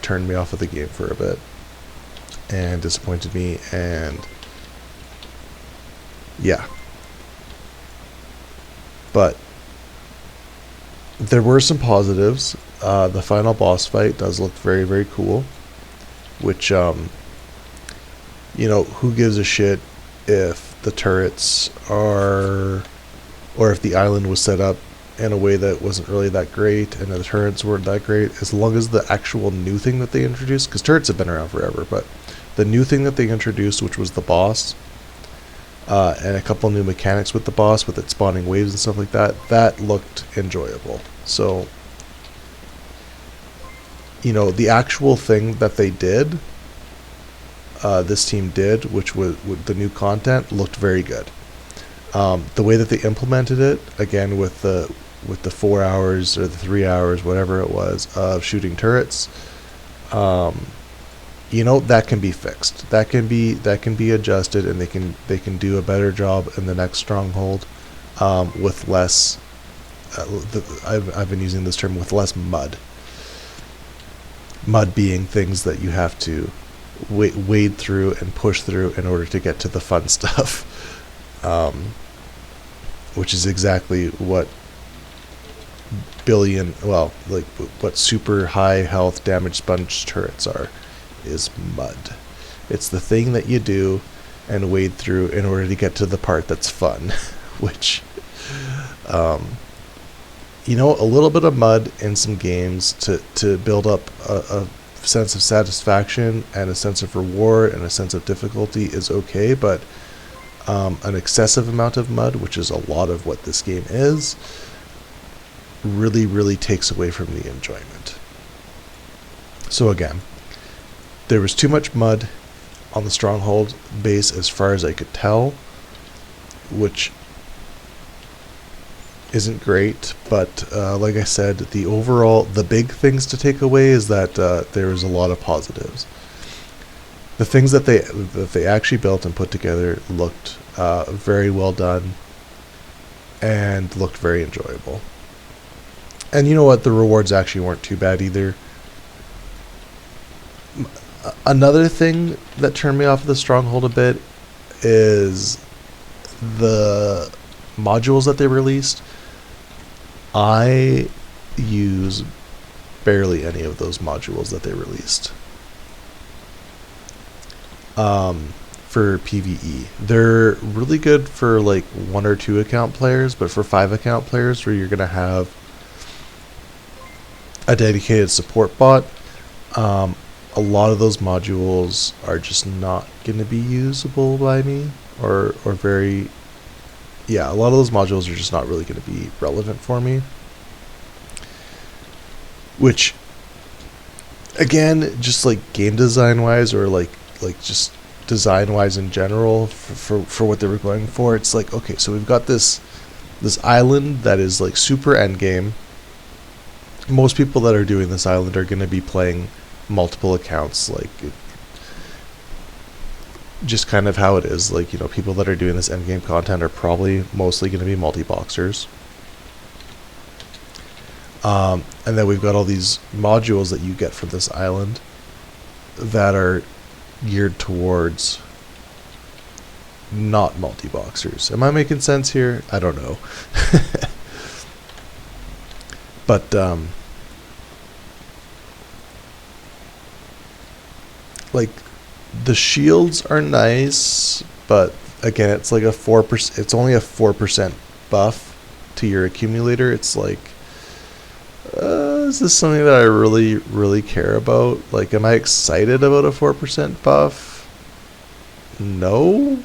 turned me off of the game for a bit and disappointed me, and yeah. But there were some positives. The final boss fight does look very cool, which who gives a shit if the turrets are, or if the island was set up in a way that wasn't really that great and the turrets weren't that great, as long as the actual new thing that they introduced, because turrets have been around forever, but the new thing that they introduced, which was the boss, and a couple new mechanics with the boss, with it spawning waves and stuff like that, that looked enjoyable. So, the actual thing that they did, this team did, which was with the new content, looked very good. The way that they implemented it, again with the 4 hours or the 3 hours, whatever it was, of shooting turrets, that can be fixed. That can be adjusted, and they can do a better job in the next stronghold with less. I've been using this term, with less mud. Mud being things that you have to wade through and push through in order to get to the fun stuff, which is exactly what what super high health damage sponge turrets are, is mud. It's the thing that you do and wade through in order to get to the part that's fun, which a little bit of mud in some games to build up a sense of satisfaction and a sense of reward and a sense of difficulty is okay, but an excessive amount of mud, which is a lot of what this game is, really, really takes away from the enjoyment. So again, there was too much mud on the Stronghold base as far as I could tell, which isn't great, but like I said, the big things to take away is that there is a lot of positives. The things that they actually built and put together looked very well done and looked very enjoyable. And you know what? The rewards actually weren't too bad either. Another thing that turned me off of the Stronghold a bit is the modules that they released. I use barely any of those modules that they released for PvE. They're really good for like 1 or 2 account players, but for 5 account players where you're going to have a dedicated support bot, a lot of those modules are just not going to be usable by me, or very, yeah, a lot of those modules are just not really going to be relevant for me. Which, again, just like game design wise, or like just design wise in general, for what they were going for, it's like, okay, so we've got this island that is like super endgame. Most people that are doing this island are going to be playing multiple accounts, like just kind of how it is. Like, you know, people that are doing this endgame content are probably mostly going to be multi-boxers. And then we've got all these modules that you get from this island that are geared towards not multi-boxers. Am I making sense here? I don't know. But like, the shields are nice, but again, it's like a 4%. It's only a 4% buff to your accumulator. It's like, is this something that I really, really care about? Like, am I excited about a 4% buff? No.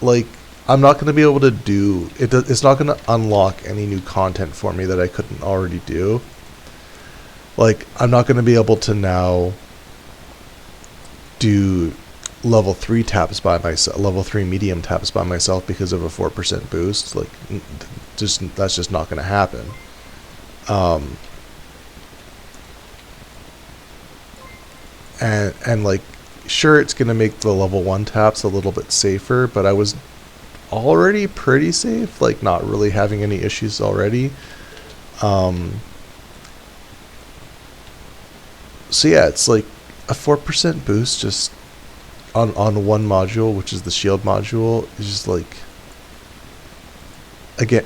Like, I'm not going to be able to do it. It's not going to unlock any new content for me that I couldn't already do. Like, I'm not going to be able to now do level 3 taps by myself, level 3 medium taps by myself because of a 4% boost. Like, that's just not going to happen. And like, sure, it's going to make the level 1 taps a little bit safer, but I was already pretty safe, like not really having any issues already. So yeah, it's like a 4% boost just on one module, which is the shield module, is just like, again,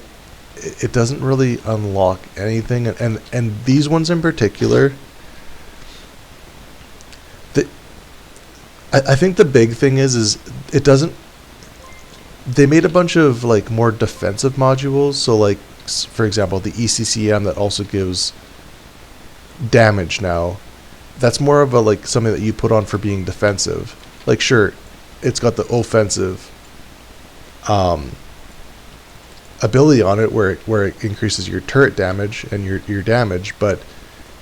it doesn't really unlock anything. And these ones in particular, I think the big thing is it doesn't, they made a bunch of like more defensive modules. So like, for example, the ECCM that also gives damage now, that's more of a like something that you put on for being defensive. Like, sure, it's got the offensive ability on it where it increases your turret damage and your damage, but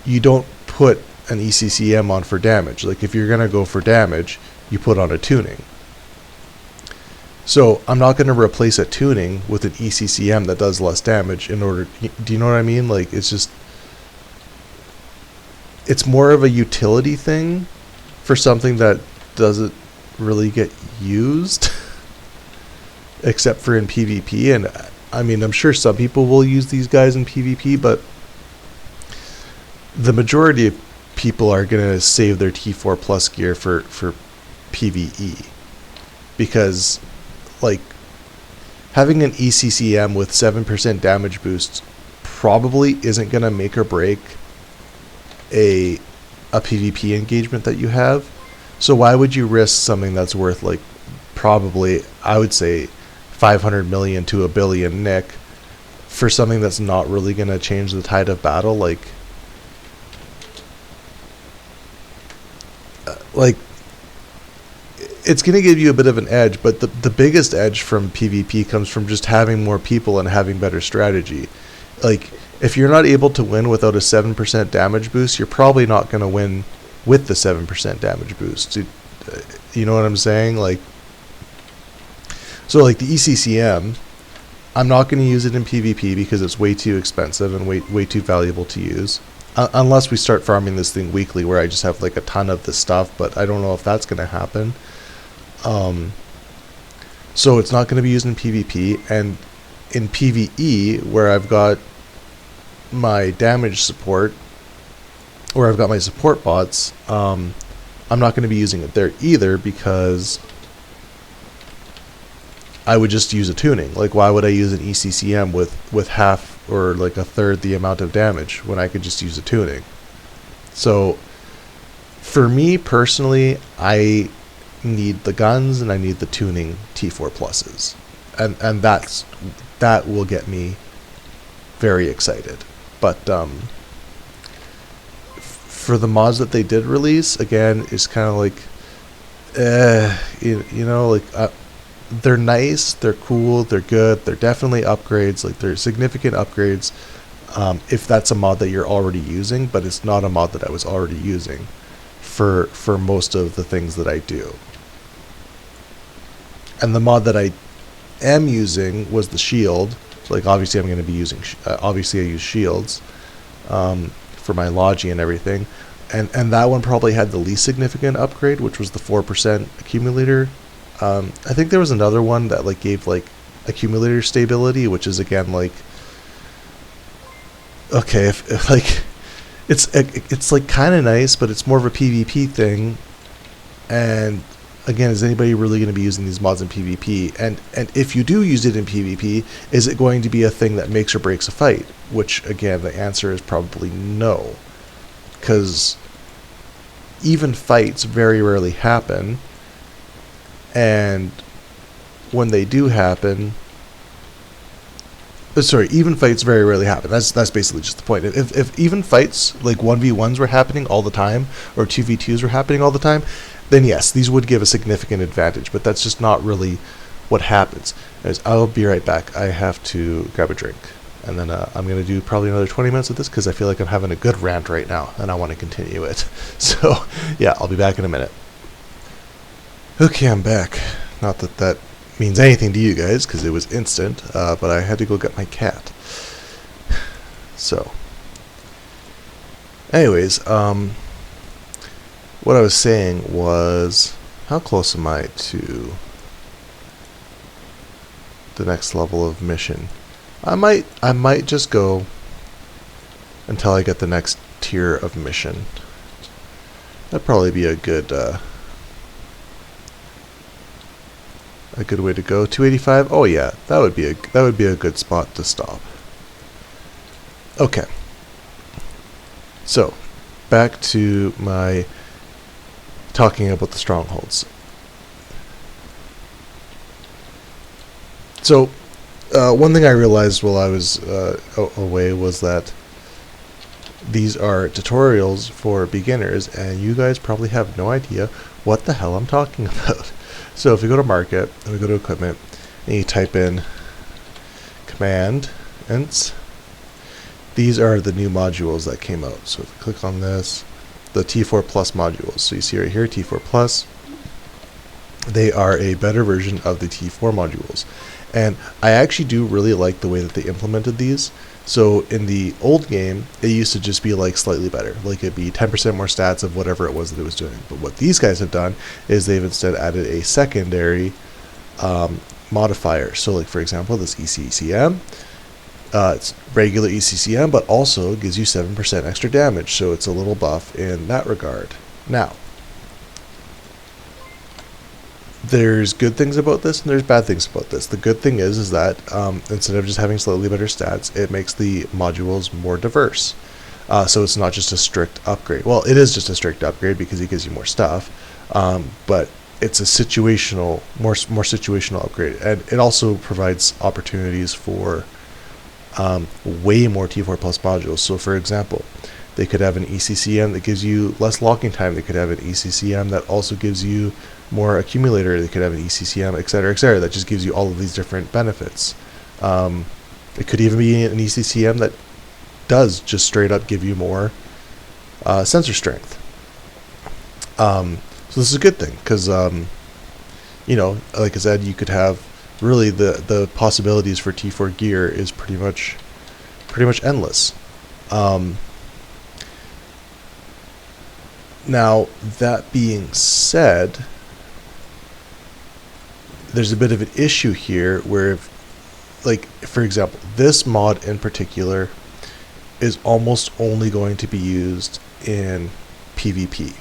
you don't put an ECCM on for damage. Like, if you're gonna go for damage, you put on a tuning. So I'm not gonna replace a tuning with an ECCM that does less damage in order. Do you know what I mean? Like, it's just, it's more of a utility thing for something that doesn't really get used except for in PvP. And I mean, I'm sure some people will use these guys in PvP, but the majority of people are going to save their T4 plus gear for PvE, because like, having an ECCM with 7% damage boost probably isn't going to make or break a PvP engagement that you have. So why would you risk something that's worth, like, probably, I would say, 500 million to $1 billion nick for something that's not really going to change the tide of battle? Like, it's going to give you a bit of an edge, but the biggest edge from PvP comes from just having more people and having better strategy. Like, if you're not able to win without a 7% damage boost, you're probably not going to win with the 7% damage boost. You know what I'm saying? Like, so like the ECCM, I'm not going to use it in PvP because it's way too expensive and way too valuable to use. Unless we start farming this thing weekly where I just have like a ton of the stuff, but I don't know if that's going to happen. So it's not going to be used in PvP, and in PvE where I've got my damage support, or I've got my support bots, I'm not going to be using it there either because I would just use a tuning. Like, why would I use an ECCM with half or like a third the amount of damage when I could just use a tuning? So for me personally, I need the guns and I need the tuning T4 pluses, and that will get me very excited. But for the mods that they did release, again, it's kind of like, you know, like they're nice, they're cool, they're good, they're definitely upgrades, like they're significant upgrades if that's a mod that you're already using, but it's not a mod that I was already using for most of the things that I do. And the mod that I am using was the shield. Like, obviously I'm going to be using, obviously I use shields for my Logi and everything. And that one probably had the least significant upgrade, which was the 4% accumulator. I think there was another one that like gave like accumulator stability, which is again like, okay, if like it's like kind of nice, but it's more of a PvP thing. And again, is anybody really going to be using these mods in PvP? And if you do use it in PvP, is it going to be a thing that makes or breaks a fight? Which again, the answer is probably no, because even fights very rarely happen. And when they do happen, even fights very rarely happen. That's basically just the point. If even fights like 1v1s were happening all the time, or 2v2s were happening all the time, then yes, these would give a significant advantage. But that's just not really what happens. Anyways, I'll be right back. I have to grab a drink, and then I'm going to do probably another 20 minutes of this because I feel like I'm having a good rant right now, and I want to continue it. So yeah, I'll be back in a minute. Okay, I'm back. Not that that means anything to you guys, because it was instant, but I had to go get my cat. So, anyways, what I was saying was, how close am I to the next level of mission? I might just go until I get the next tier of mission. That'd probably be a good way to go. 285. Oh yeah, that would be a good spot to stop. Okay. So, back to my talking about the strongholds. So, one thing I realized while I was away was that these are tutorials for beginners, and you guys probably have no idea what the hell I'm talking about. So if we go to market, and we go to equipment, and you type in command ents, these are the new modules that came out. So if we click on this, the T4 Plus modules. So you see right here, T4 Plus, they are a better version of the T4 modules. And I actually do really like the way that they implemented these. So in the old game, it used to just be like slightly better. Like it'd be 10% more stats of whatever it was that it was doing. But what these guys have done is they've instead added a secondary modifier. So like, for example, this ECCM, it's regular ECCM, but also gives you 7% extra damage. So it's a little buff in that regard. Now, there's good things about this and there's bad things about this. The good thing is that instead of just having slightly better stats, it makes the modules more diverse. So it's not just a strict upgrade. Well, it is just a strict upgrade because it gives you more stuff, but it's a situational, more situational upgrade, and it also provides opportunities for way more T4 Plus modules. So for example, They could have an ECCM that gives you less locking time. They could have an ECCM that also gives you more accumulator. They could have an ECCM, et cetera, that just gives you all of these different benefits. It could even be an ECCM that does just straight up give you more sensor strength. So this is a good thing because, like I said, you could have really the possibilities for T4 gear is pretty much endless. Now, that being said, there's a bit of an issue here where, like, for example, this mod in particular is almost only going to be used in PvP.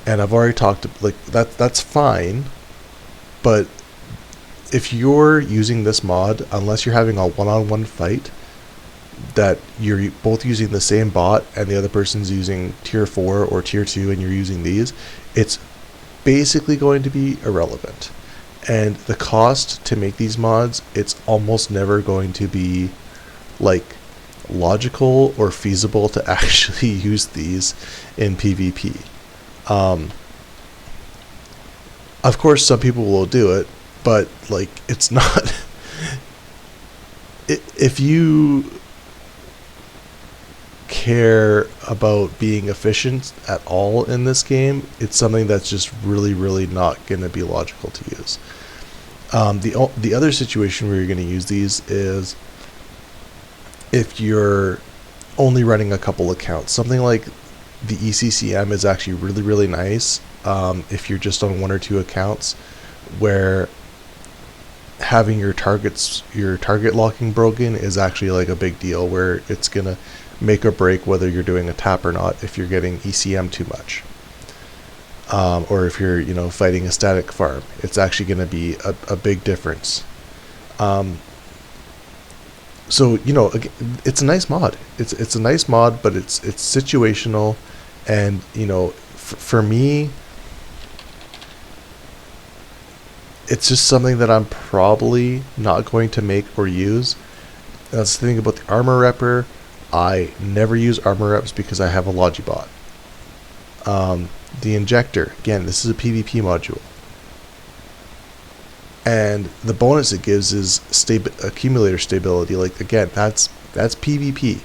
And I've already talked, like, that's fine, but if you're using this mod, unless you're having a one-on-one fight, that you're both using the same bot and the other person's using tier 4 or tier 2 and you're using these, it's basically going to be irrelevant. And the cost to make these mods, it's almost never going to be like logical or feasible to actually use these in PvP. Of course some people will do it, but like it's not if you care about being efficient at all in this game, it's something that's just really not going to be logical to use. The other situation where you're going to use these is if you're only running a couple accounts. Something like the ECCM is actually really nice if you're just on 1 or 2 accounts, where having your target locking broken is actually like a big deal, where it's gonna make or break whether you're doing a tap or not if you're getting ECM too much, or if you're fighting a static farm. It's actually going to be a big difference. So it's a nice mod. It's a nice mod, but it's situational, and for me, it's just something that I'm probably not going to make or use. That's the thing about the armor repper. I never use armor reps because I have a Logibot. The injector, again, this is a PvP module, and the bonus it gives is accumulator stability. Like, again, that's PvP.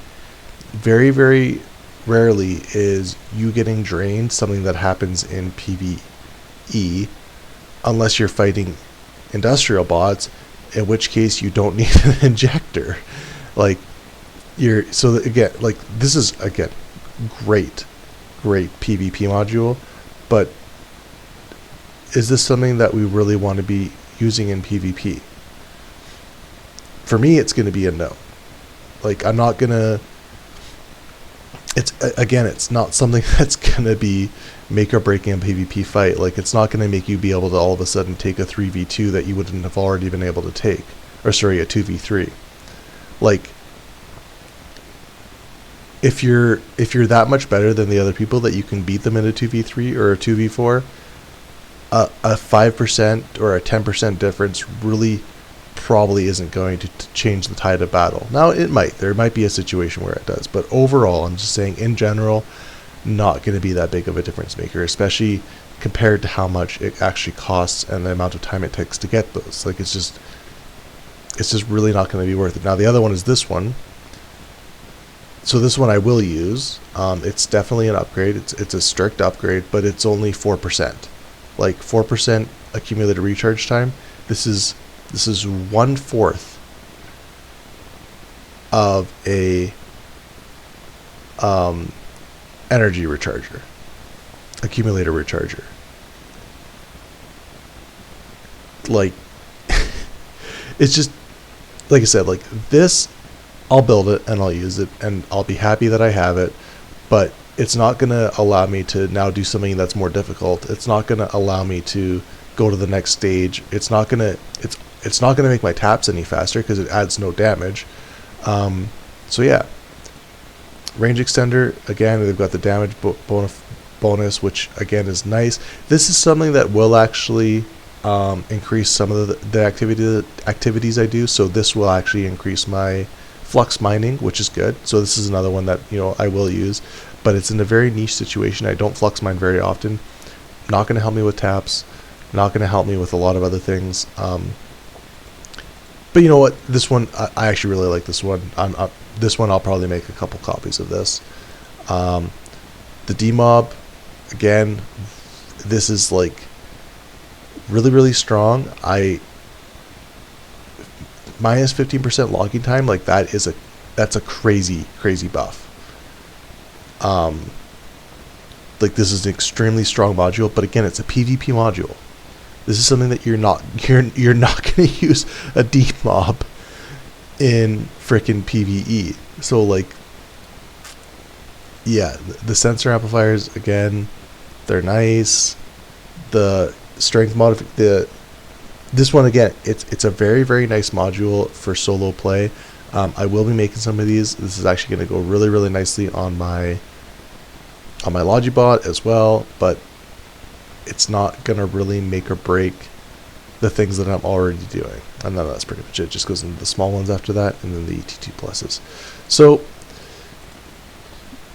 Very rarely is you getting drained something that happens in PvE, unless you're fighting industrial bots, in which case you don't need an injector. Like, this is again great PvP module, but is this something that we really want to be using in PvP? For me, it's going to be a no. Like, I'm not gonna. It's not something that's gonna be make or breaking a PvP fight. Like, it's not gonna make you be able to all of a sudden take a 3v2 that you wouldn't have already been able to take, or sorry, a 2v3. Like, if you're that much better than the other people that you can beat them in a 2v3 or a 2v4, a 5% or a 10% difference really probably isn't going to change the tide of battle. Now, there might be a situation where it does, but overall, I'm just saying in general, not going to be that big of a difference maker, especially compared to how much it actually costs and the amount of time it takes to get those. Like, it's just really not going to be worth it. Now, the other one is this one. So this one I will use. It's definitely an upgrade. It's a strict upgrade, but it's only 4%. Like, 4% accumulated recharge time. This is 1/4 of a energy recharger, accumulator recharger. Like, it's just, like I said, like this, I'll build it and I'll use it and I'll be happy that I have it, but it's not going to allow me to now do something that's more difficult. It's not going to allow me to go to the next stage. It's not going to make my taps any faster because it adds no damage. So yeah, range extender, again, they've got the damage bonus, which again is nice. This is something that will actually increase some of the activities I do, so this will actually increase my flux mining, which is good. So this is another one that, you know, I will use, but it's in a very niche situation. I don't flux mine very often. Not going to help me with taps. Not going to help me with a lot of other things. But you know what? This one, I actually really like this one. This one, I'll probably make a couple copies of this. The D-Mob, again, this is like really, really strong. Minus 15% logging time, like that's a crazy, crazy buff. Like this is an extremely strong module, but again, it's a PvP module. This is something that you're not going to use a deep mob in frickin' PvE. So like, yeah, the sensor amplifiers, again, they're nice. The strength this one, again, it's a very, very nice module for solo play. I will be making some of these. This is actually going to go really, really nicely on my Logibot as well, but it's not going to really make or break the things that I'm already doing. And then that's pretty much it. It just goes into the small ones after that, and then the ET2 pluses. So,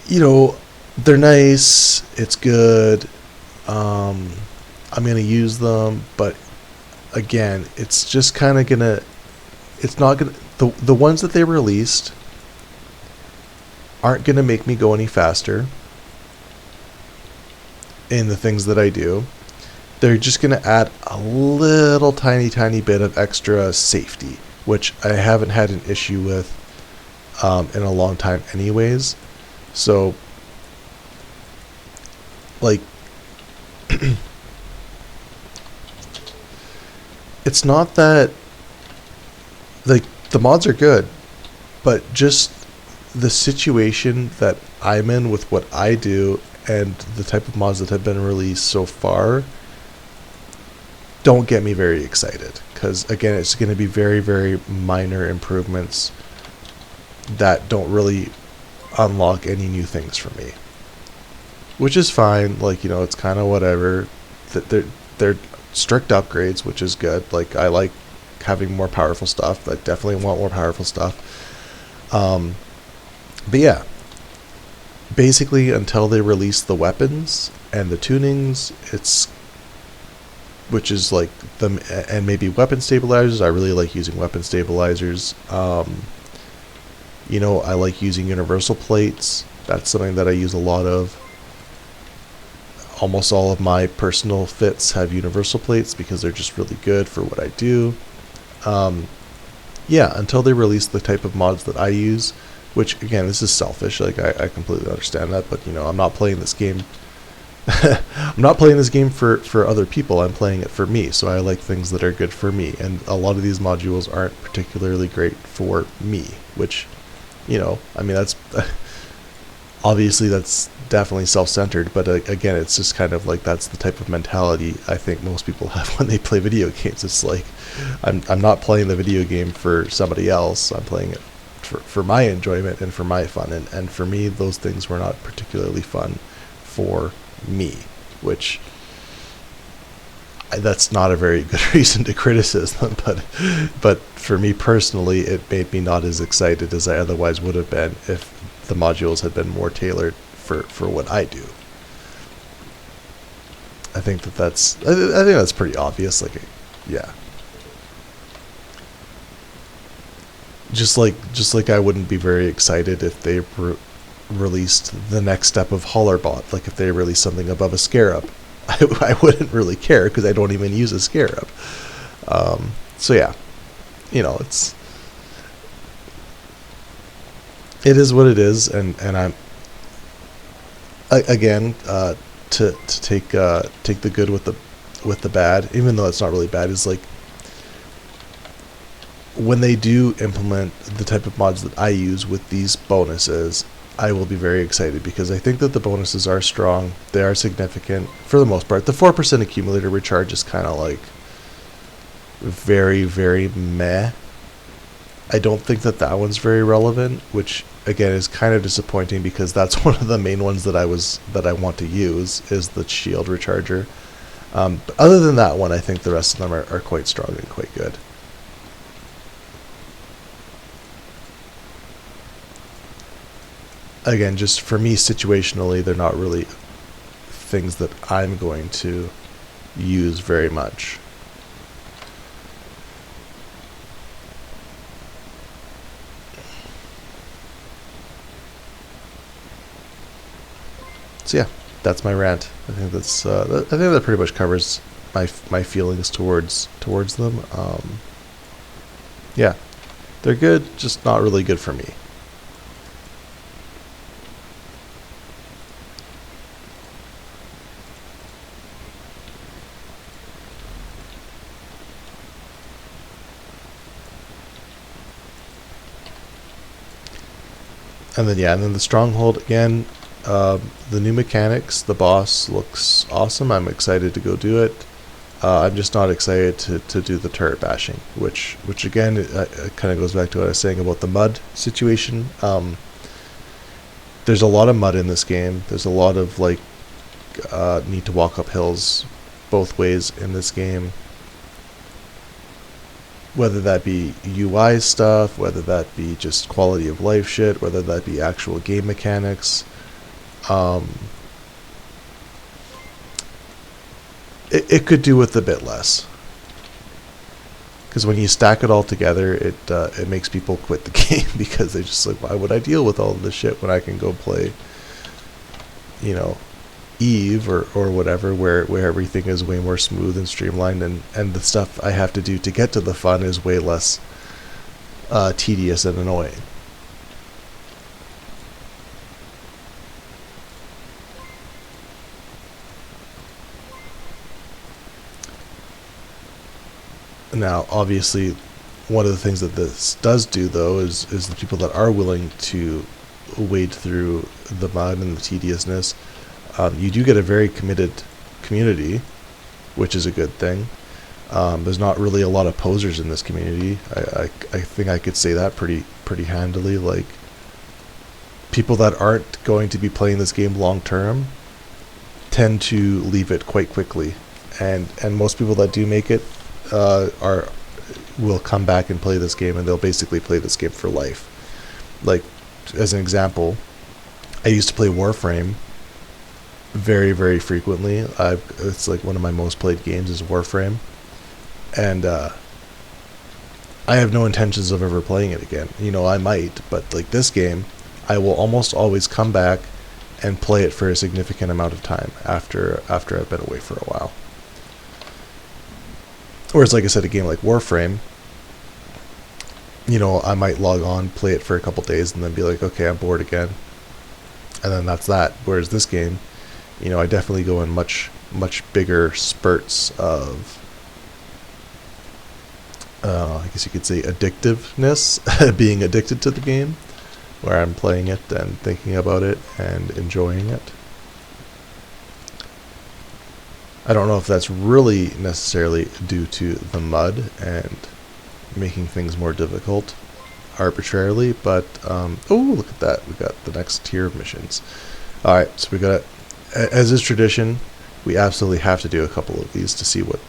you know, they're nice. It's good. I'm going to use them, but again, it's just kind of going to, it's not going to, the ones that they released aren't going to make me go any faster in the things that I do. They're just going to add a little tiny bit of extra safety, which I haven't had an issue with in a long time anyways. So, like, it's not that, like, the mods are good, but just the situation that I'm in with what I do and the type of mods that have been released so far don't get me very excited, because again, it's going to be very, very minor improvements that don't really unlock any new things for me, which is fine. Like, you know, it's kind of whatever. They're strict upgrades, which is good. Like, I like having more powerful stuff. I definitely want more powerful stuff. But yeah, basically until they release the weapons and the tunings, which is like them, and maybe weapon stabilizers. I really like using weapon stabilizers. You know, I like using universal plates. That's something that I use a lot of. Almost all of my personal fits have universal plates because they're just really good for what I do. Yeah, until they release the type of mods that I use, which again, this is selfish. Like, I completely understand that, but you know, I'm not playing this game. I'm not playing this game for other people. I'm playing it for me. So I like things that are good for me, and a lot of these modules aren't particularly great for me. Which, you know, I mean, that's obviously that's definitely self-centered. But again, it's just kind of like that's the type of mentality I think most people have when they play video games. It's like I'm not playing the video game for somebody else. I'm playing it for my enjoyment and for my fun. And for me, those things were not particularly fun for me, which that's not a very good reason to criticize them, but for me personally, it made me not as excited as I otherwise would have been if the modules had been more tailored for what I do. I think that's pretty obvious. Like, yeah, just like I wouldn't be very excited if they released the next step of Hollerbot. Like, if they released something above a Scarab, I wouldn't really care because I don't even use a Scarab. So yeah, you know, it is what it is, and I'm again to take the good with the bad, even though it's not really bad. Is like, when they do implement the type of mods that I use with these bonuses, I will be very excited because I think that the bonuses are strong. They are significant for the most part. The 4% accumulator recharge is kind of like very, very meh. I don't think that one's very relevant, which again is kind of disappointing because that's one of the main ones that I want to use, is the shield recharger. But other than that one, I think the rest of them are quite strong and quite good. again, just for me situationally, they're not really things that I'm going to use very much. So yeah, that's my rant. I think that's I think that pretty much covers my feelings towards them. Yeah, they're good, just not really good for me. And then yeah, and then the stronghold again. The new mechanics, the boss looks awesome. I'm excited to go do it. I'm just not excited to do the turret bashing, which again it kind of goes back to what I was saying about the mud situation. There's a lot of mud in this game. There's a lot of like need to walk up hills both ways in this game. Whether that be UI stuff, whether that be just quality of life shit, whether that be actual game mechanics. It could do with a bit less, because when you stack it all together, it makes people quit the game because they're just like, why would I deal with all of this shit when I can go play, you know, Eve or whatever, where everything is way more smooth and streamlined, and the stuff I have to do to get to the fun is way less tedious and annoying. Now, obviously, one of the things that this does do, though, is the people that are willing to wade through the mud and the tediousness, you do get a very committed community, which is a good thing. There's not really a lot of posers in this community. I think I could say that pretty handily. Like, people that aren't going to be playing this game long term tend to leave it quite quickly, and most people that do make it will come back and play this game, and they'll basically play this game for life. Like, as an example, I used to play Warframe very, very frequently. It's like one of my most played games is Warframe, and I have no intentions of ever playing it again. You know, I might, but like this game, I will almost always come back and play it for a significant amount of time after I've been away for a while. Whereas, like I said, a game like Warframe, you know, I might log on, play it for a couple days, and then be like, okay, I'm bored again, and then that's that. Whereas this game, you know, I definitely go in much bigger spurts of, I guess you could say, addictiveness, being addicted to the game, where I'm playing it and thinking about it and enjoying it. I don't know if that's really necessarily due to the mud and making things more difficult arbitrarily, but oh, look at that, we got the next tier of missions. Alright, so we got, as is tradition, we absolutely have to do a couple of these to see what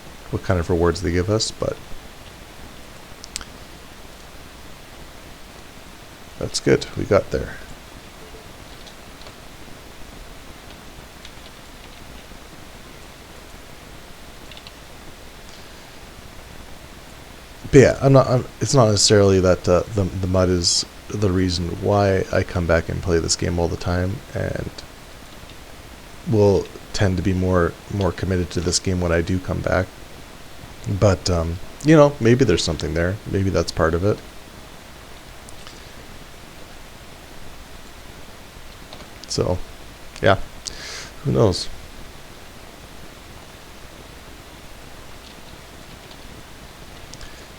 kind of rewards they give us, but that's good, we got there. But yeah, it's not necessarily that the mud is the reason why I come back and play this game all the time, and will tend to be more committed to this game when I do come back. But you know, maybe there's something there. Maybe that's part of it. So, yeah, who knows?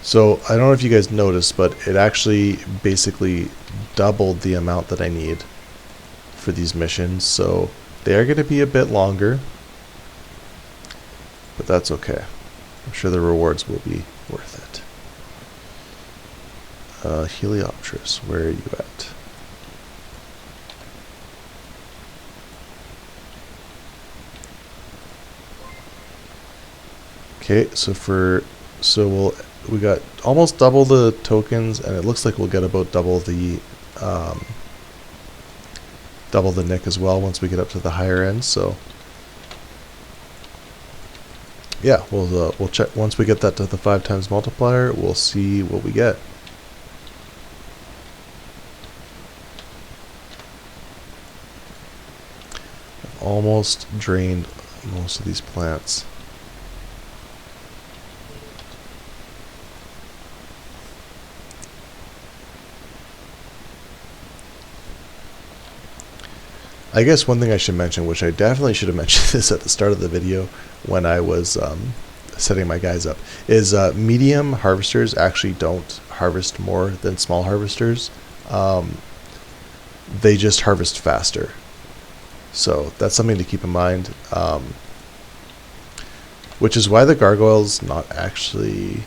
So I don't know if you guys noticed, but it actually basically doubled the amount that I need for these missions. So they are going to be a bit longer, but that's okay. I'm sure the rewards will be worth it. Heliopterus, where are you at? Okay, we got almost double the tokens, and it looks like we'll get about double the double the nick as well once we get up to the higher end. So yeah, we'll check once we get that to the 5 times multiplier. We'll see what we get. I've almost drained most of these plants. I guess one thing I should mention, which I definitely should have mentioned this at the start of the video when I was setting my guys up, is medium harvesters actually don't harvest more than small harvesters. They just harvest faster. So that's something to keep in mind. Which is why the gargoyle's not actually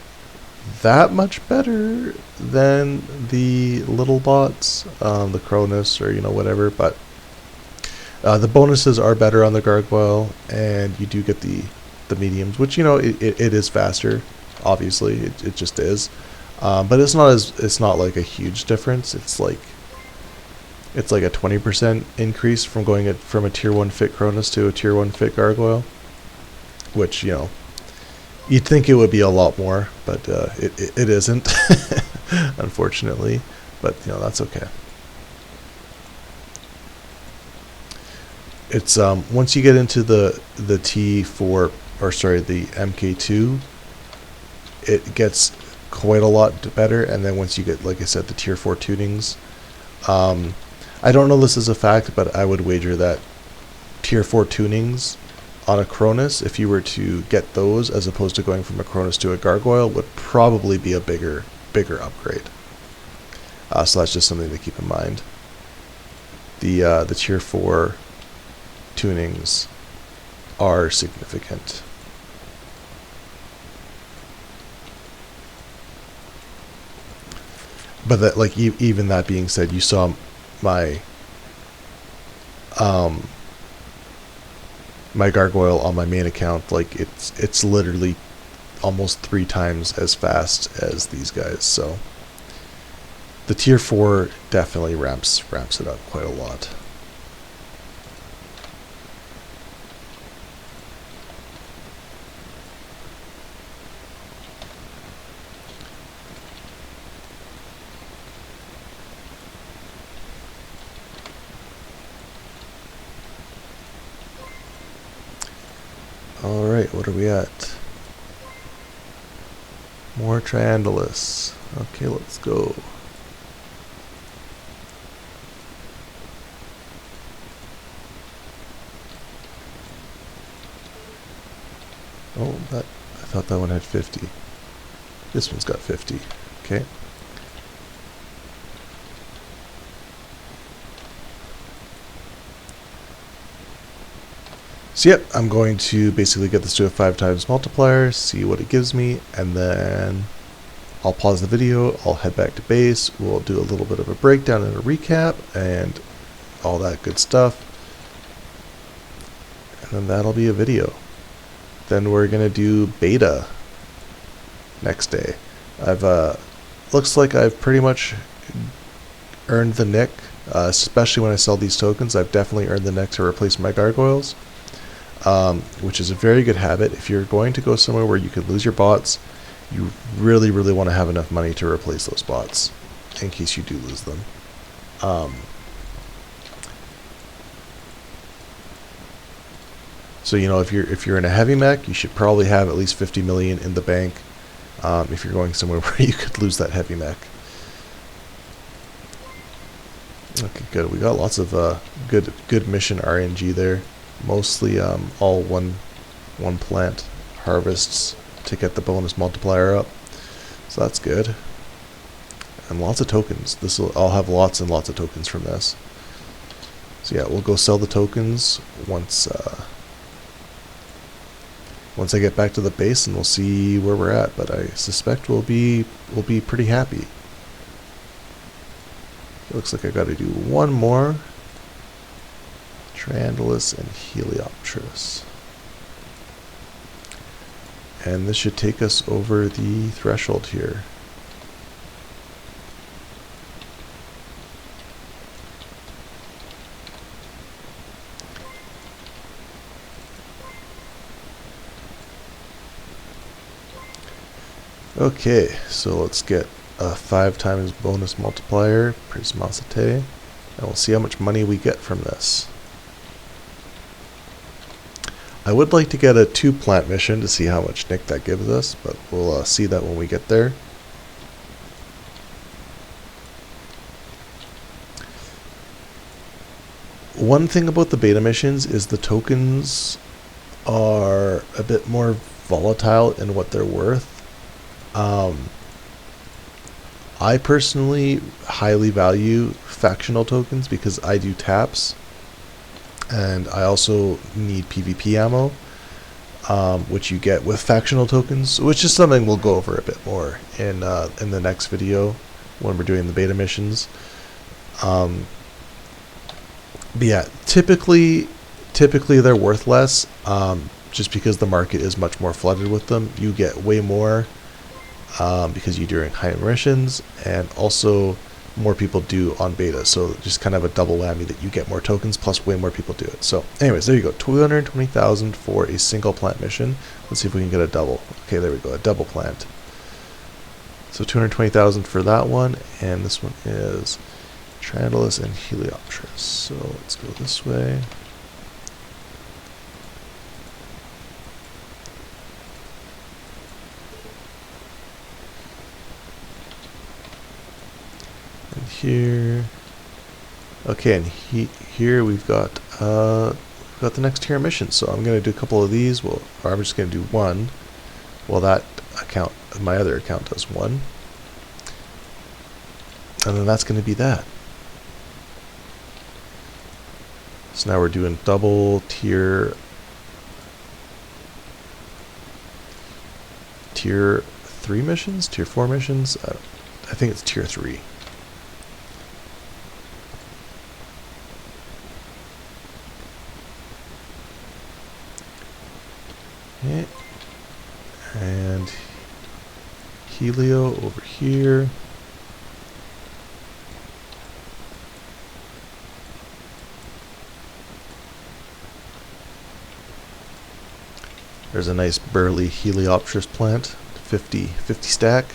that much better than the little bots, the Cronus or whatever, but the bonuses are better on the gargoyle, and you do get the mediums, which it is faster. Obviously, it just is, but it's not like a huge difference. It's like a 20% increase from going from a tier 1 fit Cronus to a tier 1 fit gargoyle, which you'd think it would be a lot more, but it isn't, unfortunately. But that's okay. It's once you get into the T4, or sorry, the MK2, it gets quite a lot better. And then once you get, like I said, the tier 4 tunings, I don't know this is a fact, but I would wager that tier 4 tunings on a Cronus, if you were to get those as opposed to going from a Cronus to a gargoyle, would probably be a bigger upgrade. So that's just something to keep in mind. The tier 4 tunings are significant. But that, like, even that being said, you saw my my gargoyle on my main account. Like, it's literally almost 3 times as fast as these guys. So the tier 4 definitely ramps it up quite a lot. Alright, what are we at? More Triandalus. Okay, let's go. Oh, I thought that one had 50. This one's got 50. Okay. So yep, I'm going to basically get this to a 5 times multiplier, see what it gives me, and then I'll pause the video, I'll head back to base, we'll do a little bit of a breakdown and a recap, and all that good stuff. And then that'll be a video. Then we're going to do beta next day. Looks like I've pretty much earned the nick, especially when I sell these tokens. I've definitely earned the nick to replace my gargoyles. Which is a very good habit. If you're going to go somewhere where you could lose your bots, you really, really want to have enough money to replace those bots in case you do lose them. So if you're in a heavy mech, you should probably have at least 50 million in the bank. If you're going somewhere where you could lose that heavy mech. Okay, good. We got lots of good mission RNG there. Mostly all one plant harvests to get the bonus multiplier up, so that's good. And lots of tokens. I'll have lots and lots of tokens from this. So yeah, we'll go sell the tokens once I get back to the base, and we'll see where we're at. But I suspect we'll be pretty happy. It looks like I got to do one more. Triandalus and Heliopterus. And this should take us over the threshold here. Okay, so let's get a 5 times bonus multiplier, Prismosité, and we'll see how much money we get from this. I would like to get a 2 plant mission to see how much nick that gives us, but we'll see that when we get there. One thing about the beta missions is the tokens are a bit more volatile in what they're worth. I personally highly value factional tokens because I do taps, and I also need PvP ammo, which you get with factional tokens, which is something we'll go over a bit more in the next video when we're doing the beta missions. But yeah, typically they're worth less, just because the market is much more flooded with them. You get way more because you're doing high missions, and also more people do on beta, so just kind of a double whammy that you get more tokens plus way more people do it. So anyways, there you go, 220,000 for a single plant mission. Let's see if we can get a double. Okay, there we go, a double plant. So 220,000 for that one, and this one is Triandalus and Heliopterus. So let's go this way. And here, okay, and here we've got the next tier mission. So I'm gonna do a couple of these. Well, or I'm just gonna do one. Well, that account, my other account, does one, and then that's gonna be that. So now we're doing double tier 3 missions, tier 4 missions. I think it's tier 3. Okay. And Helio over here. There's a nice burly Heliopterus plant, 50 stack.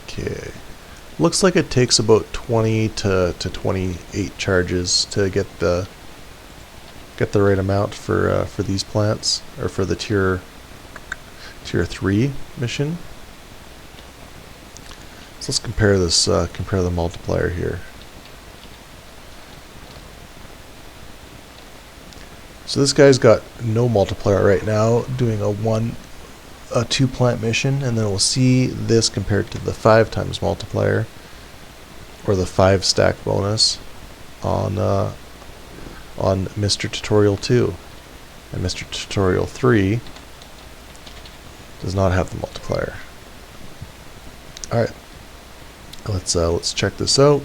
Okay, looks like it takes about 20 to 28 charges to get the right amount for these plants, or for the tier 3 mission. So let's compare this, compare the multiplier here. So this guy's got no multiplier right now, doing a 2 plant mission, and then we'll see this compared to the 5 times multiplier, or the 5 stack bonus on Mr. Tutorial 2. And Mr. Tutorial 3 does not have the multiplier. Alright, let's check this out.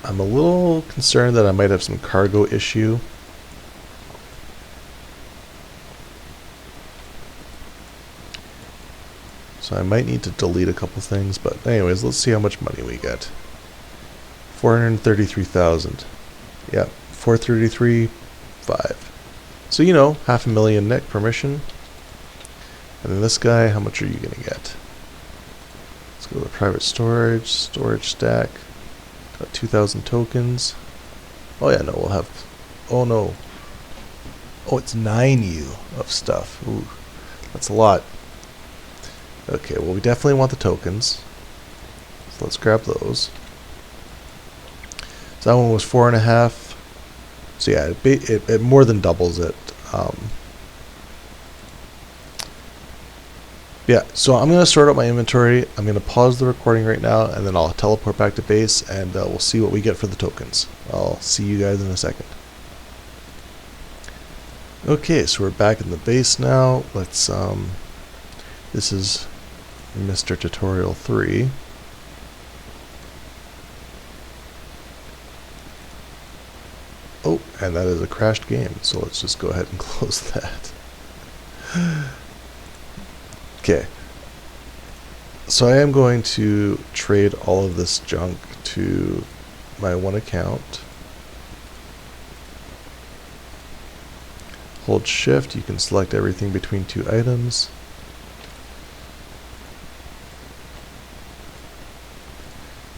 I'm a little concerned that I might have some cargo issue. So I might need to delete a couple things, but anyways, let's see how much money we get. 433,000. Yeah, 433.5. So, you know, 500,000 nick per mission. And then this guy, how much are you gonna get? Let's go to private storage stack. Got 2,000 tokens. Oh yeah, no, we'll have... Oh no. Oh, it's 9U of stuff. Ooh, that's a lot. Okay, well we definitely want the tokens. So let's grab those. So that one was 4.5. So yeah, it more than doubles it. Yeah, so I'm going to sort out my inventory. I'm going to pause the recording right now, and then I'll teleport back to base, and we'll see what we get for the tokens. I'll see you guys in a second. Okay, so we're back in the base now. Let's, this is Mr. Tutorial 3. Oh, and that is a crashed game, so let's just go ahead and close that. Okay, So I am going to trade all of this junk to my one account. Hold shift, you can select everything between two items.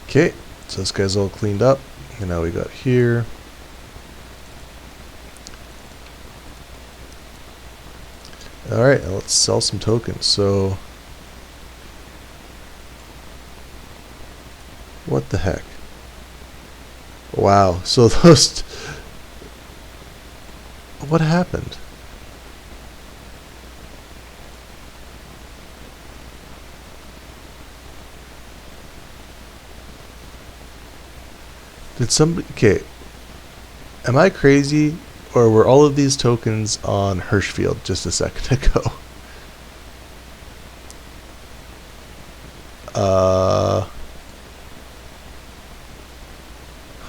Okay, so this guy's all cleaned up. And now we got here. Alright, let's sell some tokens. So, what the heck? Wow, so those... What happened? Did somebody... Okay. Am I crazy? Or were all of these tokens on Hirschfield just a second ago?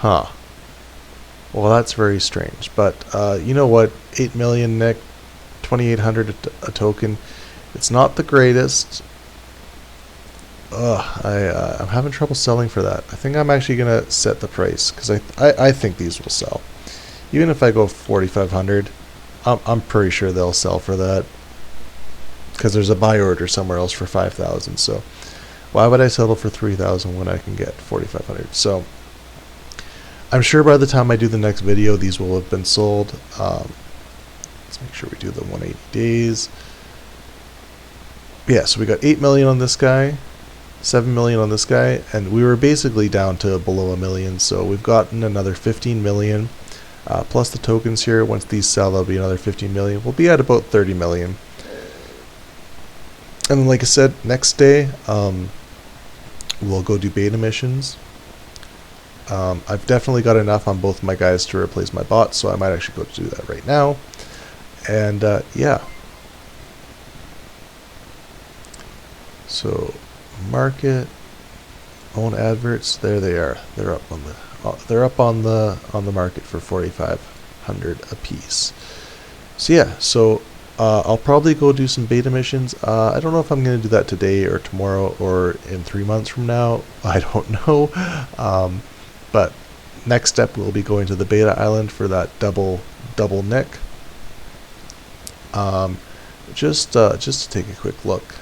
Huh. Well, that's very strange. But, you know what? 8 million Nick, 2,800 a token. It's not the greatest. I'm having trouble selling for that. I think I'm actually going to set the price, because I think these will sell. Even if I go 4,500, I'm pretty sure they'll sell for that, because there's a buy order somewhere else for 5,000. So why would I settle for 3,000 when I can get 4,500? So I'm sure by the time I do the next video, these will have been sold. Let's make sure we do the 180 days. Yeah, so we got 8 million on this guy, 7 million on this guy, and we were basically down to below a million. So we've gotten another 15 million. Plus the tokens here, once these sell, there'll be another 15 million. We'll be at about 30 million. And then, like I said, next day, we'll go do beta missions. I've definitely got enough on both my guys to replace my bots, so I might actually go do that right now. And, yeah. So, market, own adverts, there they are. They're up on the market for 4,500 a piece. So yeah, I'll probably go do some beta missions. I don't know if I'm going to do that today or tomorrow or in 3 months from now. I don't know. But next step we'll be going to the beta island for that double nick. Just to take a quick look.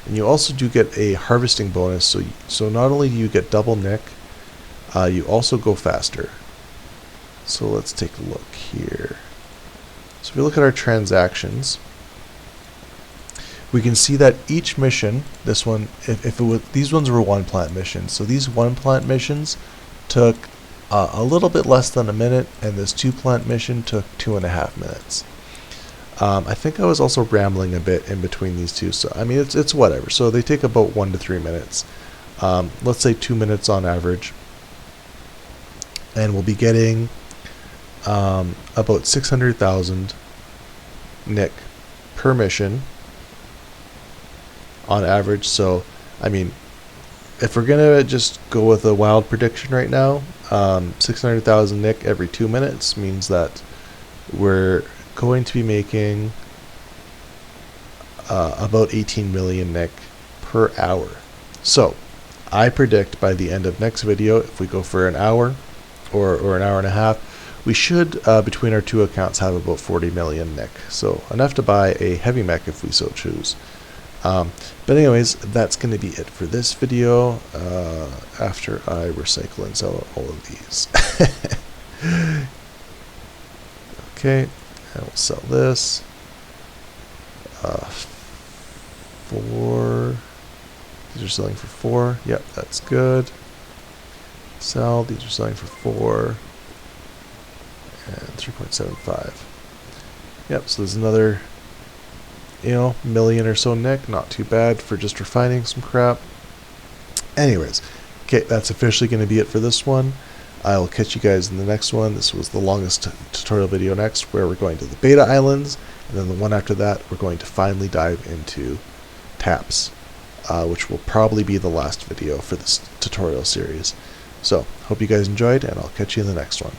And you also do get a harvesting bonus. So not only do you get double nick, you also go faster. So let's take a look here. So if we look at our transactions, we can see that each mission, this one, if it was, these ones were one plant missions. So these one plant missions took a little bit less than a minute, and this 2 plant mission took 2.5 minutes. I think I was also rambling a bit in between these two, so I mean it's whatever. So they take about 1 to 3 minutes. Let's say 2 minutes on average. And we'll be getting about 600,000 nick per mission on average. So, I mean, if we're gonna just go with a wild prediction right now, 600,000 nick every 2 minutes means that we're going to be making about 18 million nick per hour. So, I predict by the end of next video, if we go for an hour, or an hour and a half, we should, between our two accounts, have about 40 million nick. So enough to buy a heavy mech if we so choose. But anyways, that's going to be it for this video, after I recycle and sell all of these. Okay, and we'll sell this. 4. These are selling for 4. Yep, that's good. Sell. These are selling for 4 and 3.75. Yep, so there's another, million or so nick. Not too bad for just refining some crap. Anyways, okay, that's officially going to be it for this one. I will catch you guys in the next one. This was the longest tutorial video next, where we're going to the beta islands, and then the one after that we're going to finally dive into taps, which will probably be the last video for this tutorial series. So, hope you guys enjoyed, and I'll catch you in the next one.